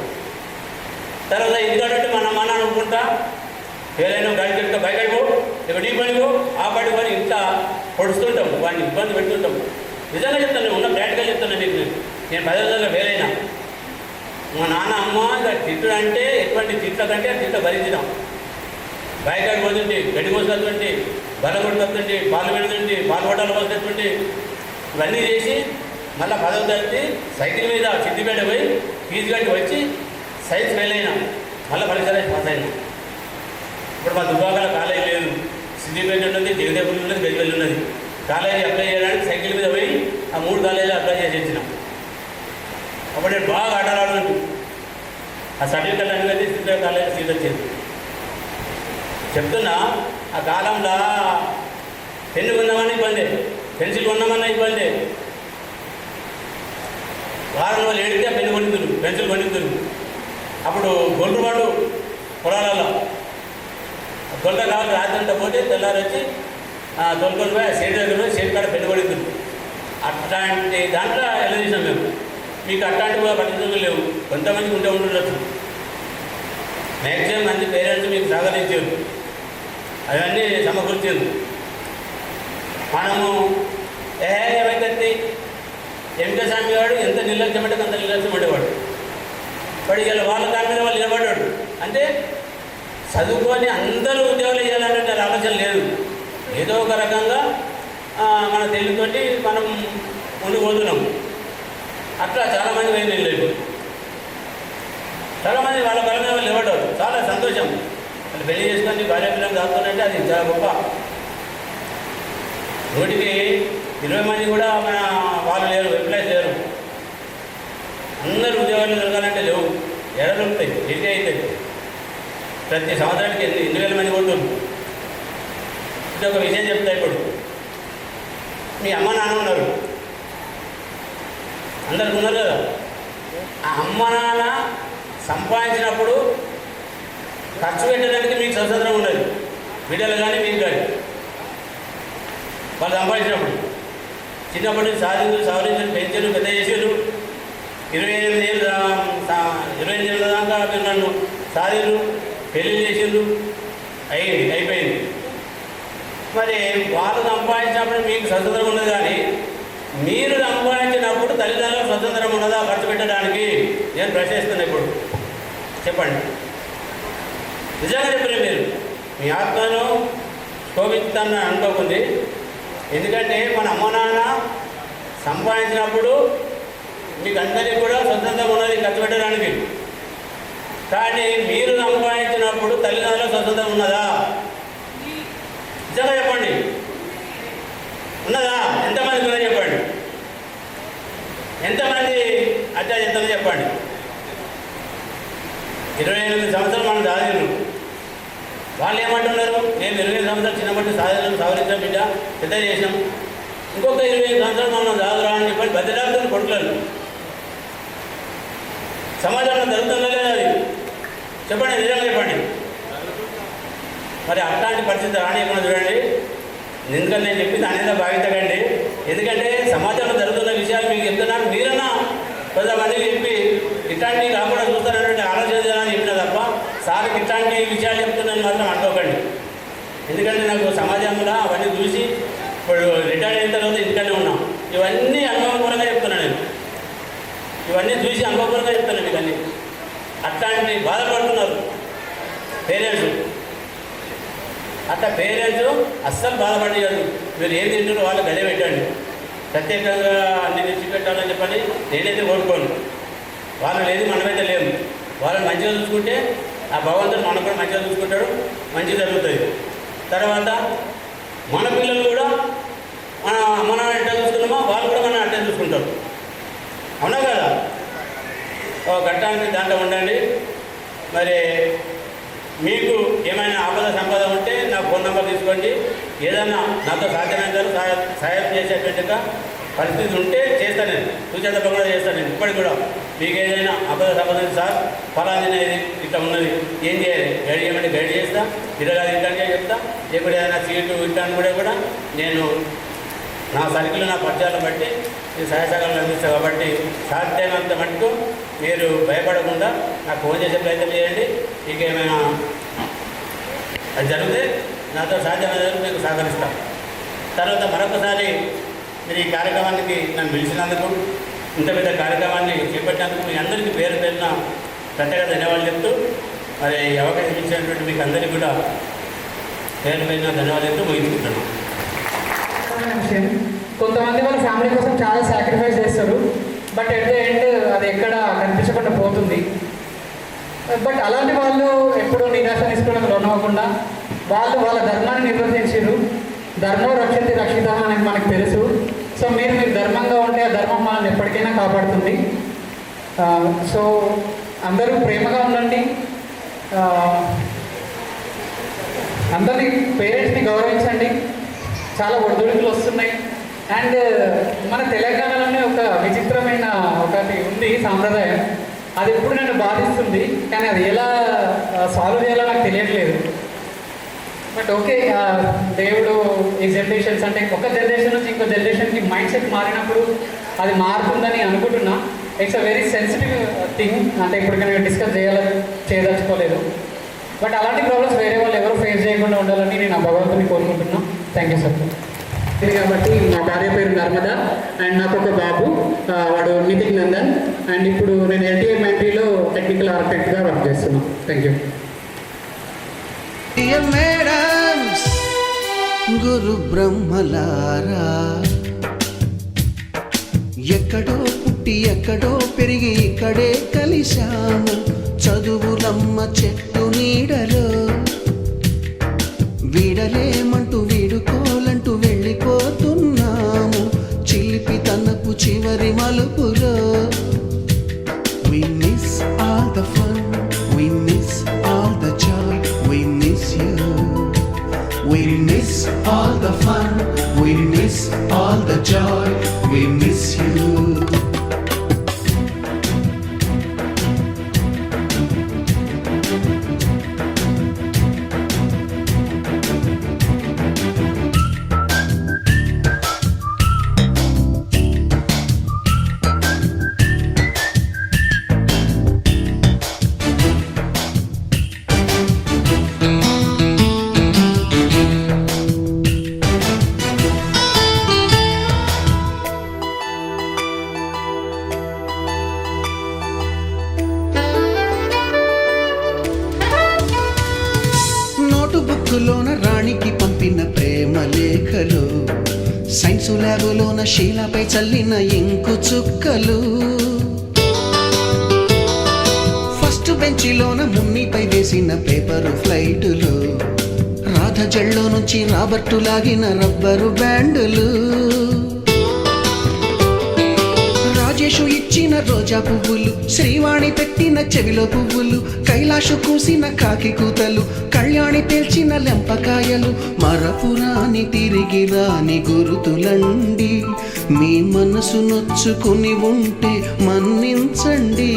తర్వాత ఇంటికాడంటే మన అనుకుంటా ఏదైనా గాడి చెప్తా బయట పో, ఇక్కడ ఈ పనిపో, ఆ పని పని ఇంట్లో పొడుస్తుంటాం, వాడిని ఇబ్బంది పెడుతుంటాం. నిజంగా చెప్తాను, ఉన్న ప్రాక్టికల్ చెప్తాను మీకు. నేను 10వ తరగతిలో ఫెయిల్ అయినా. మా నాన్న అమ్మ ఇక తిట్టుడు అంటే ఎటువంటి తిట్ల కంటే తిట్ల భరించినాం. బయకాడు పోతుంటే, గడ్డి కోసుకొస్తుంటే, బల కొట్టుకొస్తుంటే, పాలు పెడుతుంటే, పాలు కొట్టాలు పోసేటువంటి ఇవన్నీ చేసి మళ్ళీ 10వ తరగతి సైకిల్ మీద సిద్దిపేట పోయి ఫీజు కట్టి వచ్చి సైన్స్ ఫెయిల్ అయినా, మళ్ళీ పరీక్ష పాస్ అయినా. ఇప్పుడు మా దుబ్బాకల కాలేజీ లేదు, సిద్దిపేట ఉన్నది, జగదేపురం ఉన్నది, గజ్వేల్ ఉన్నది. కాలేజీ అప్లై చేయడానికి సైకిల్ మీద పోయి ఆ 3 కాలేజీలు అప్లై చేసి వచ్చినాం. అప్పుడు నేను బాగా ఆటలాడుకుంటూ ఆ సర్టిఫికెట్ అనేది సిద్దిపేట కాలేజీ సీట్ వచ్చింది. చెప్తున్నా, ఆ కాలంలో పెన్ను కొన్నామన్నా ఇబ్బంది, పెన్సిల్ కొన్నామన్నా ఇబ్బంది. వారం రోజులు ఏడితే పెన్ను కొనిద్దురు, పెన్సిల్ కొనిద్దురు. అప్పుడు గొల్లువాడు పొలాలలో గొల్ల కావాలి రాత్రి అంతా పోతే తెల్లారి వచ్చి తొలుకొని పోయి సేటు దగ్గర పోయి సేటు కాడ పెన్ను కొనిద్దురు. అట్లాంటి దాంట్లో ఎలా చేసాం మేము. మీకు అట్లాంటివి కూడా పట్టించుకోలు లేవు, కొంతమందికి ఉంటే ఉండొచ్చు. మ్యాక్సిమం మంది పేరెంట్స్ మీకు సహకరించారు, అవన్నీ సమకూర్చారు. మనము ఏమైతే ఎంకే స్వామి వాడు ఎంత నిర్లక్ష్యం అంటే అంత నిర్లక్ష్యం ఉండేవాడు. వాడు ఇలా వాళ్ళ దాని మీద వాళ్ళు నిలబడ్డాడు. అంటే చదువుకొని అందరూ ఉద్యోగాలు చేయాలంటే ఆలోచన లేదు. ఏదో ఒక రకంగా మన తెలుగుతోటి మనం ముందుకు పోతున్నాం. అట్లా చాలామంది పోయింది లేదు, చాలామంది వాళ్ళ బల మీద వాళ్ళు నిలబడ్డారు. చాలా సంతోషం. వాళ్ళు పెళ్లి చేసుకొని భార్య పిల్లలు దాచుకుంటే అది చాలా గొప్ప. 100కి 20 మంది కూడా మన వాళ్ళు లేరు, ఎంప్లాయీస్ లేరు. అందరూ ఉద్యోగాలు దొరకాలంటే లేవు, ఎడలు ఉంటాయి, ఎన్ని అవుతాయి. ప్రతి సంవత్సరానికి 8,000 మంది కొడుతుంది. ఇది ఒక విషయం చెప్తా. ఇప్పుడు మీ అమ్మ నాన్న ఉన్నారు, అందరికి ఉన్నారు కదా. ఆ అమ్మ నాన్న సంపాదించినప్పుడు ఖర్చు పెట్టడానికి మీకు స్వతంత్రం ఉండదు, బిడ్డలు కానీ మీకు కానీ. వాళ్ళు సంపాదించినప్పుడు చిన్నప్పటి నుంచి సవరించారు, పెంచారు, పెద్ద చేసారు. 28 ఏళ్ళ దాకా మీరు నన్ను సాధిరు, పెళ్లి చేసిండ్రు, అయిపోయింది. మరి వాళ్ళు సంపాదించినప్పుడు మీకు స్వతంత్రం ఉన్నది, కానీ మీరు సంపాదించినప్పుడు తల్లిదండ్రులకు స్వతంత్రం ఉన్నదా ఖర్చు పెట్టడానికి? నేను ప్రశ్నిస్తున్నాను. ఇప్పుడు చెప్పండి, నిజంగా చెప్పండి. మీరు మీ ఆత్మను శోభిస్తానని అనుకోకుంది. ఎందుకంటే మన అమ్మ నాన్న సంపాదించినప్పుడు మీకు అందరికీ కూడా స్వతంత్రం ఉన్నది ఖర్చు పెట్టడానికి. కానీ మీరు సంపాదించినప్పుడు తల్లిదండ్రులకు స్వతంత్రం ఉన్నదా? నిజంగా చెప్పండి, ఉన్నదా? ఎంతమంది కూడా చెప్పండి, ఎంతమంది అట్లా ఎంతమంది చెప్పండి. 28 సంవత్సరాలు మనం సాధించు. వాళ్ళు ఏమంటున్నారు? మేము 28 సంవత్సరాలు చిన్నప్పటి సవరించాం, బిడ్డ పెద్ద చేసినాం, ఇంకొక 25 సంవత్సరాలు మనం సాగురా అని చెప్పండి బద్దలాడుతుంది కొడుకులను. సమాజంలో జరుగుతుందా లేదా అది చెప్పండి, నిజంగా చెప్పండి. మరి అట్లాంటి పరిస్థితి రానియకుండా చూడండి. ఎందుకంటే నేను చెప్పింది అనేది భావించకండి. ఎందుకంటే సమాజంలో జరుగుతున్న విషయాలు మీకు చెప్తున్నాను. మీరన్నా కొంతమందికి చెప్పి ఇట్లాంటివి కాకుండా చూస్తారన్నటువంటి ఆలోచన చేయాలని చెప్పిన తప్ప సార్కి ఇట్లాంటి విషయాలు చెప్తున్నాను మాత్రం అనుకోకండి. ఎందుకంటే నాకు సమాజంలో అవన్నీ చూసి ఇప్పుడు రిటైర్ అయిన తర్వాత ఇంటికనే ఉన్నాం. ఇవన్నీ అనుభవపూర్వకంగా చెప్తున్నాను నేను, ఇవన్నీ చూసి అనుభవపూర్వకంగా చెప్తాను మీకు అన్నీ. అట్లాంటి బాధపడుతున్నారు పేరెంట్స్. అట్లా పేరెంట్స్ అస్సలు బాధపడలేదు. మీరు ఏం తింటారో వాళ్ళు గడే పెట్టండి, ప్రత్యేకంగా అన్ని తెచ్చి పెట్టాలని చెప్పండి నేనైతే కోరుకోను. వాళ్ళు లేదు మనమైతే లేము. వాళ్ళని మంచిగా చూసుకుంటే ఆ భగవంతుడు మనకు కూడా మంచిగా చూసుకుంటాడు, మంచిగా జరుగుతుంది. తర్వాత మన పిల్లలు కూడా మన అమ్మ నాన్న ఎట్లా చూసుకున్నామో వాళ్ళు కూడా మనం అట్లా చూసుకుంటారు. అవునా కదా? ఘట్టానికి దాంట్లో ఉండండి. మరి మీకు ఏమైనా ఆపద సంపద ఉంటే నా ఫోన్ నెంబర్ తీసుకోండి. ఏదన్నా నాతో సాధ్యమైనంత సహాయం చేసేటువంటి పరిస్థితి ఉంటే చేస్తాను నేను, సూచన కూడా చేస్తాను నేను. ఇప్పటికి కూడా మీకు ఏదైనా ఆపద సంపద సార్ ఫలానా ఇట్లా ఉన్నది ఏం చేయాలి గైడ్ చేయమంటే గైడ్ చేస్తా, తిరగాలి ఇంటానికే చెప్తా. ఇప్పుడు ఏదైనా సీటు ఇంటాన్ని కూడా నేను నా సర్కిల్ నా పరిచయాలను బట్టి ఈ సహాయసహకారాలు అందిస్తాను. కాబట్టి సాధ్యమైనంత మటుకు మీరు భయపడకుండా నాకు ఫోన్ చేసే ప్రయత్నం చేయండి. మీకు ఏమైనా అది జరిగితే నాతో సాధ్యమైనందుకు మీకు సహకరిస్తాను. తర్వాత మరొకసారి మీరు ఈ కార్యక్రమానికి నన్ను పిలిచినందుకు, ఇంత పెద్ద కార్యక్రమాన్ని చేపట్టినందుకు మీ అందరికీ పేరు పేరున ప్రత్యేక ధన్యవాదాలు చెప్తూ, మరి అవకాశం ఇచ్చినటువంటి మీకు అందరికీ కూడా పేరు పేరున ధన్యవాదాలు చెప్తూ ముగించుకుంటున్నాను. కొంతమంది వాళ్ళ ఫ్యామిలీ కోసం చాలా సాక్రిఫైస్ చేస్తారు, బట్ ఎట్ ద ఎండ్ అది ఎక్కడ కనిపించకుండా పోతుంది. బట్ అలాంటి వాళ్ళు ఎప్పుడూ నిరాశ నిస్పృహకు లోనవ్వకుండా వాళ్ళు వాళ్ళ ధర్మాన్ని నిర్వర్తించారు. ధర్మం రక్షిత రక్షితం అనేది మనకు తెలుసు. సో మీరు ధర్మంగా ఉంటే ఆ ధర్మం మనల్ని ఎప్పటికైనా కాపాడుతుంది. సో అందరూ ప్రేమగా ఉండండి, అందరినీ పేరెంట్స్ని గౌరవించండి. చాలా ఒడిదుడుకులు వస్తున్నాయి. అండ్ మన తెలంగాణలోనే ఒక విచిత్రమైన ఒకటి ఉంది సాంప్రదాయం, అది ఎప్పుడు నన్ను బాధిస్తుంది, కానీ అది ఎలా సాల్వ్ చేయాలో నాకు తెలియట్లేదు. బట్ ఓకే, దేవుడు ఈ జనరేషన్స్ అంటే ఒక జనరేషన్ నుంచి ఇంకో జనరేషన్కి మైండ్ సెట్ మారినప్పుడు అది మారుతుందని అనుకుంటున్నా. It's a very sensitive thing, అంటే ఇప్పుడు నేను డిస్కస్ చేయదలుచుకోలేదు. బట్ అలాంటి ప్రాబ్లమ్స్ వేరే వాళ్ళు ఎవరు ఫేస్ చేయకుండా ఉండాలని నేను ఆ భగవంతుని కోరుకుంటున్నాను. Thank you sir. కాబట్టి మా భార్య పేరు నర్మద అండ్ నాకు ఒక బాబు, వాడు నితిక్ నందన్. అండ్ ఇప్పుడు నేను ఎల్టీఐ మెంట్రీలో టెక్నికల్ ఆర్కిటెక్ట్గా వర్క్ చేస్తున్నాను. Thank you. గురు బ్రహ్మలారా, ఎక్కడో పుట్టి ఎక్కడో పెరిగి ఇక్కడే కలిశాము. చదువులమ్మ చెట్టు నీడలో వీడలేమంటూ వీడుకోలంటూ వెళ్ళిపోతున్నాము. చిలిపి తనపు చివరి మలుపులో we miss all the fun, we miss all the joy, we miss you. We miss all the fun, we miss all the joy, we miss you. బుక్కులోన రాణికి పంపిన ప్రేమ లేఖలు, సైన్సు ల్యాబులోన శీలపై చల్లిన ఇంకు చుక్కలు, ఫస్ట్ బెంచిలోన మున్నిపై వేసిన పేపరు ఫ్లైటులు, రాధ జల్లో నుంచి రాబర్టు లాగిన రబ్బరు బ్యాండులు, రాజేషు ఇచ్చిన రోజా పువ్వులు, శ్రీవాణి పెట్టిన చెవిలో పువ్వులు, కైలాషు కూసిన కాకి కూతలు, కళ్యాణి పేల్చిన లెంపకాయలు, మరపురాని తిరిగి రాని గురుతులండి. మీ మనసు నొచ్చుకుని ఉంటే మన్నించండి.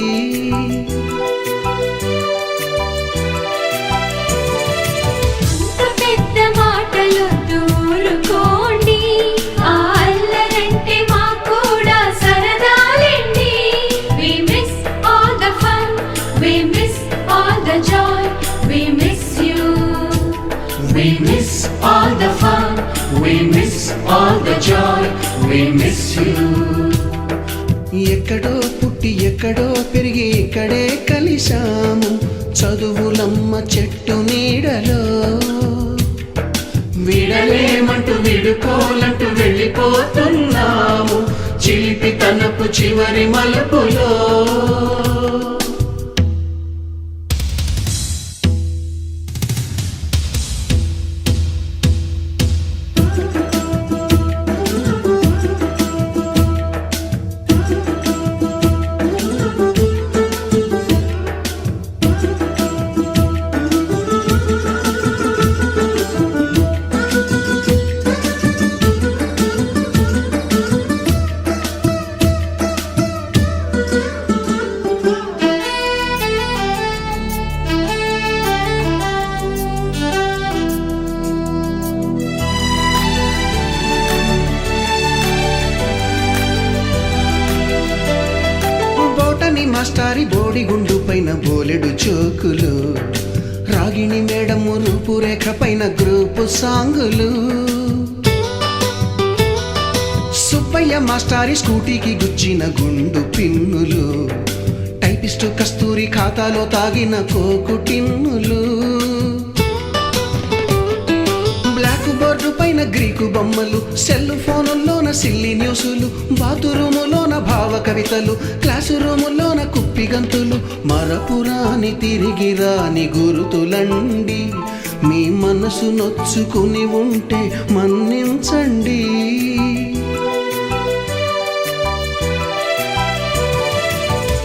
We miss all the fun, we miss all you. ఎక్కడో పుట్టి ఎక్కడో పెరిగి ఇక్కడే కలిశాము చదువులమ్మ చెట్టు నీడలో. విడలేమంటూ విడుకోలంటూ వెళ్ళిపోతున్నాము చిలిపి తనపు చివరి మలుపులో. మాస్టారి బోడిగుండు పైన బోలెడు చోకులు రాగిణి మేడము రూపురేఖ పైన గ్రూపు సాంగులు. సుబ్బయ్య మాస్టారి స్కూటీకి గుచ్చిన గుండు పిన్నులు టైపిస్టు కస్తూరి ఖాతాలో తాగిన కోకు టిన్నులు. బ్లాక్ బోర్డు పైన గ్రీకు బొమ్మలు సెల్ ఫోనుల్లోన సిల్లి న్యూసులు బాతురూములోన భావ కవితలు క్లాసు రూములోన కుప్పి గంతులు మరపురాని తిరిగి రాని గురుతులండి. మీ మనసు నొచ్చుకుని ఉంటే మన్నించండి.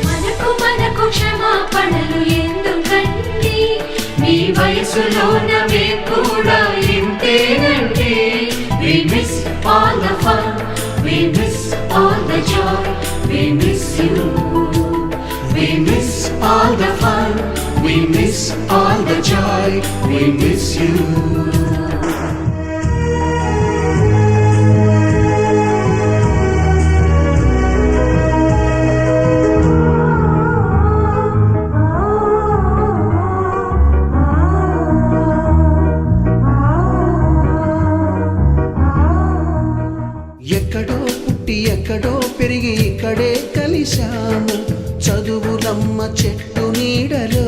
మనకు క్షమాపణలు ఎందుకండి మీ వయసులోన మేము కూడా ఇంతేనండి. We miss all the fun, we miss all the joy, we miss you. We miss all the fun, we miss all the joy, we miss you. ఎక్కడో పుట్టి ఎక్కడో పెరిగి ఇక్కడే కలిశాము చదువులమ్మ చెట్టు నీడలో.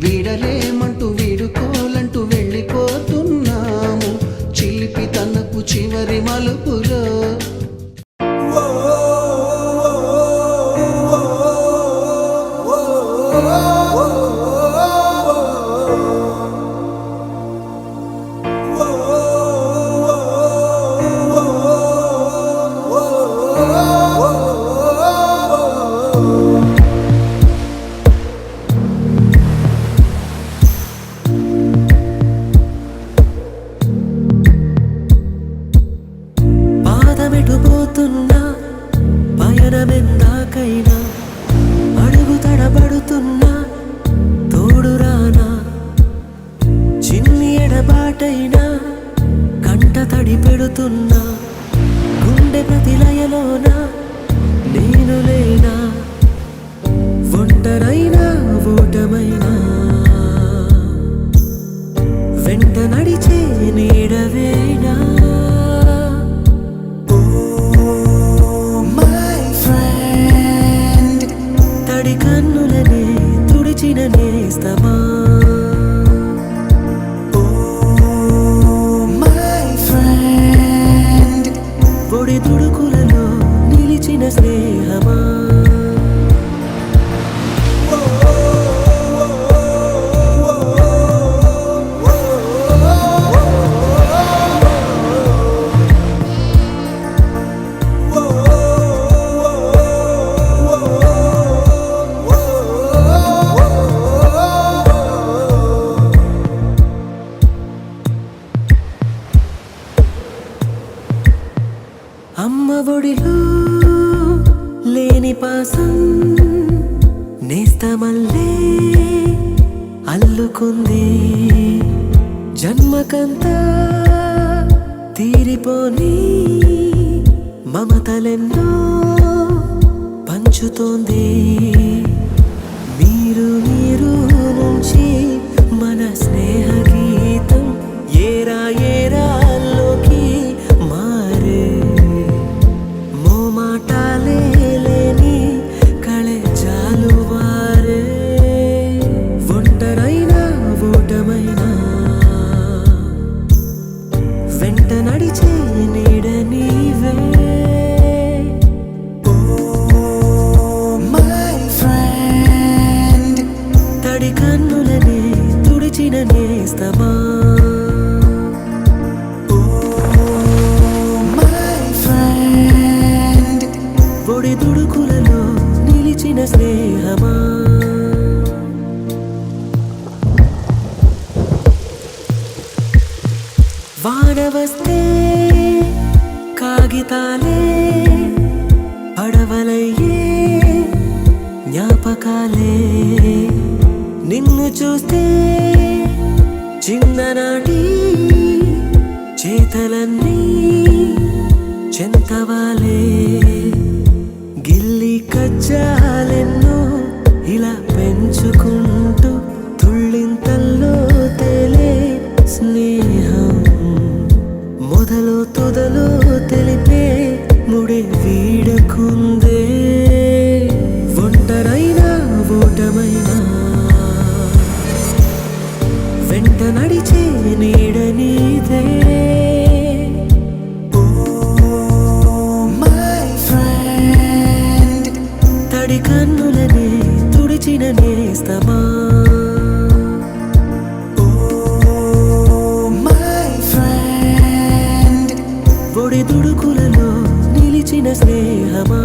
వీడలేమంటూ వీడుకోలంటూ వెళ్ళిపోతున్నాము చిలిపి తనపు చివరి మలుపులో. పాదమెటుపోతున్నా పయనమెందాకైనా అడుగు తడబడుతున్నా తోడురానా చిన్ని ఎడబాటైనా కంట తడి పెడుతున్నా గుండె ప్రతిలయలోన నేను లేనా ఒంటరైనా ఓటమైనా వెంట నడిచే నీడవేనా. తడి కన్నులనే తుడిచిన నేస్తమా పొడి తుడుకులలో నిలిచిన స్నేహమా. అమ్మ ఒడిలో లేని పాసం నేస్తమల్లే అల్లుకుంది జన్మకంతా తీరిపోని మమతలెన్నో పంచుతోంది. మీరు మీరు నుంచి మన స్నేహ గీతం ఏరా ఏరాల్లోకి మారే. కాగితాలే పడవలయ్యే జ్ఞాపకాలే నిన్ను చూస్తే చిన్ననాటి చేతలన్నీ చెంతవాలే గిల్లి కజ్జాలెన్నో ఇలా పెంచుకుంటూ తుళ్ళింతల్లో తేలే స్నేహం మొదలు తొదలు తెలిపే ముడి వీడకుందే ఒంటరైనా ఓటమైనా వెంట నడిచే నీడ నీదే తడి కన్నులనే తుడిచిన నేస్తమా ఒడి దుడుకులలో నిలిచిన స్నేహమా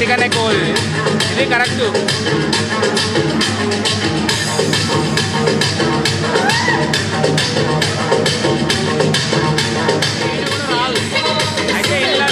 చికెన్ ఎక్కువ ఇది కరెక్ట్. అయితే ఇట్లా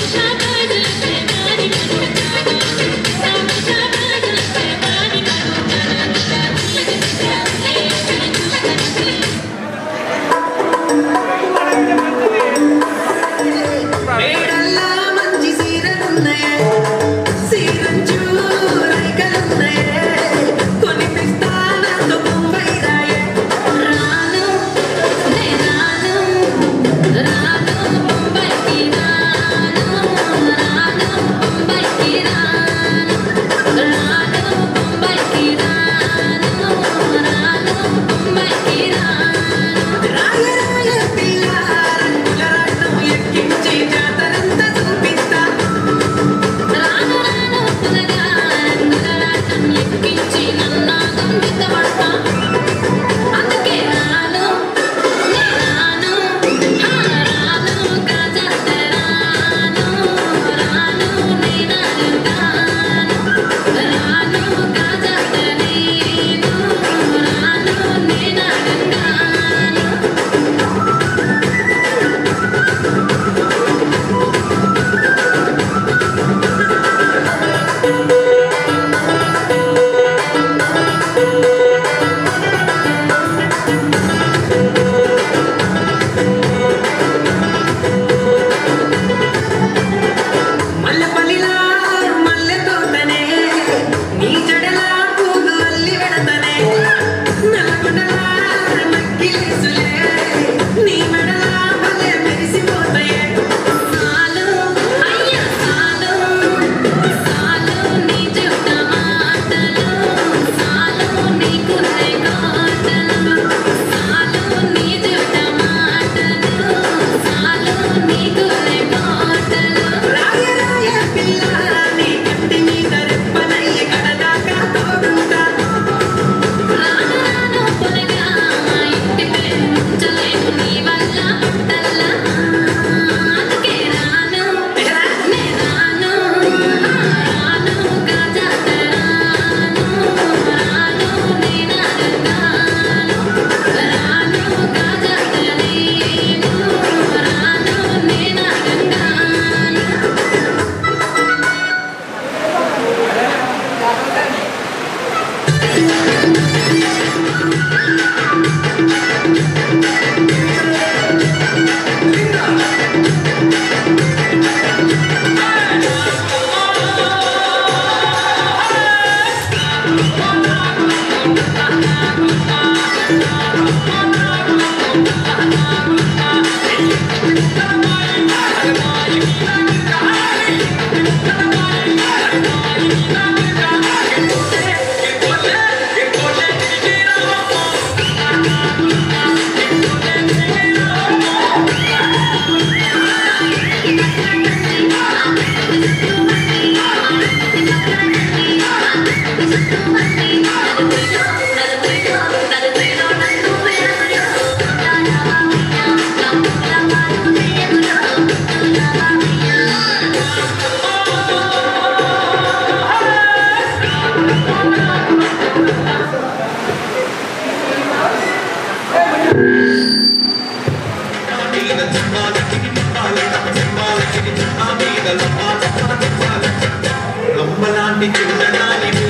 రమ్మలాంటి చిన్నదానివే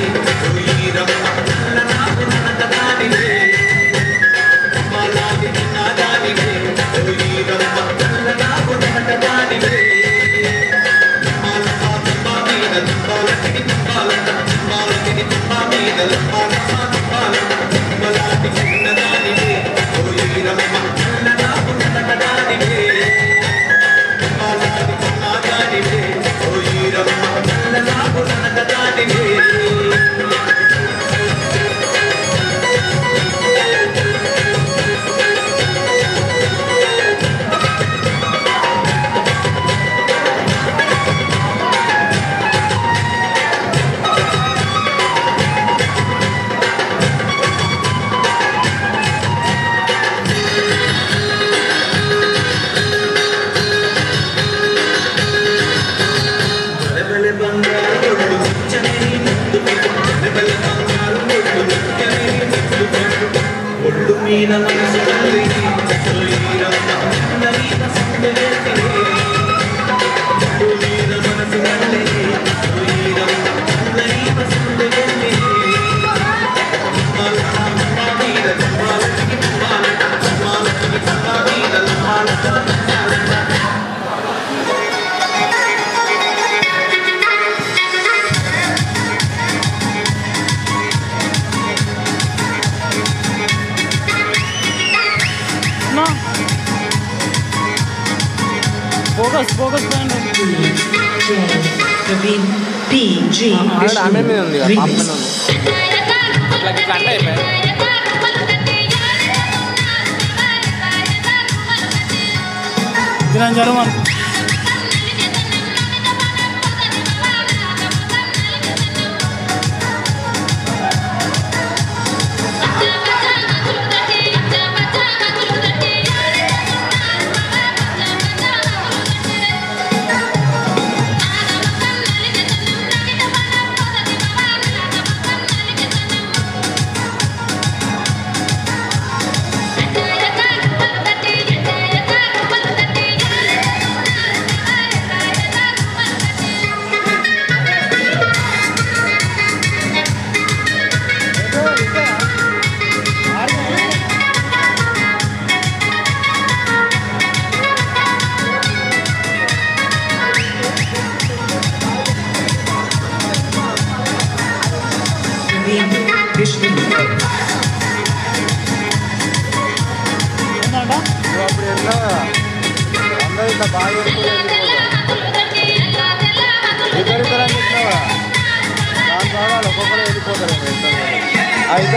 ఈ రమ్మ నాకు నన్నదానివే రమ్మలాంటి చిన్నదానివే ఈ రమ్మ నాకు నన్నదానివే రమ్మలాంటి చిన్నదానివే ఈ రమ్మ నాకు నన్నదానివే రమ్మలాంటి చిన్నదానివే ఈ రమ్మ నాకు నన్నదానివే రంగీన మనసు మళ్ళీ ఈరమ్మ చల్లని పసుపు వెల్తివే ఈర మనసు మళ్ళీ ఈరమ్మ చల్లని పసుపు వెల్తివే ఫోకస్ ప్రవీణ్ PG remix. జరమన్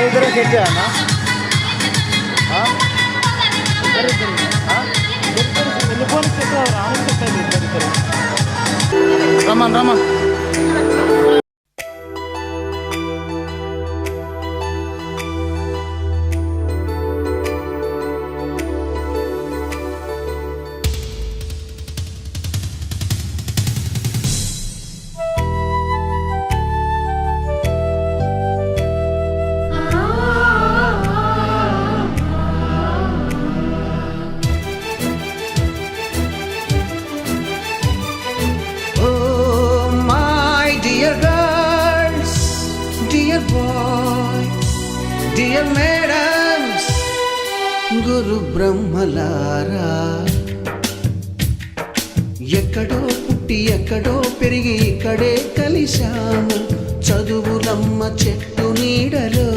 ఇద్దరు సెట్ చేయన్నా రమన్ డియర్ మేడమ్స్ గురు బ్రహ్మలారా ఎక్కడో పుట్టి ఎక్కడో పెరిగి ఇక్కడే కలిశాము చదువులమ్మ చెట్టు నీడలో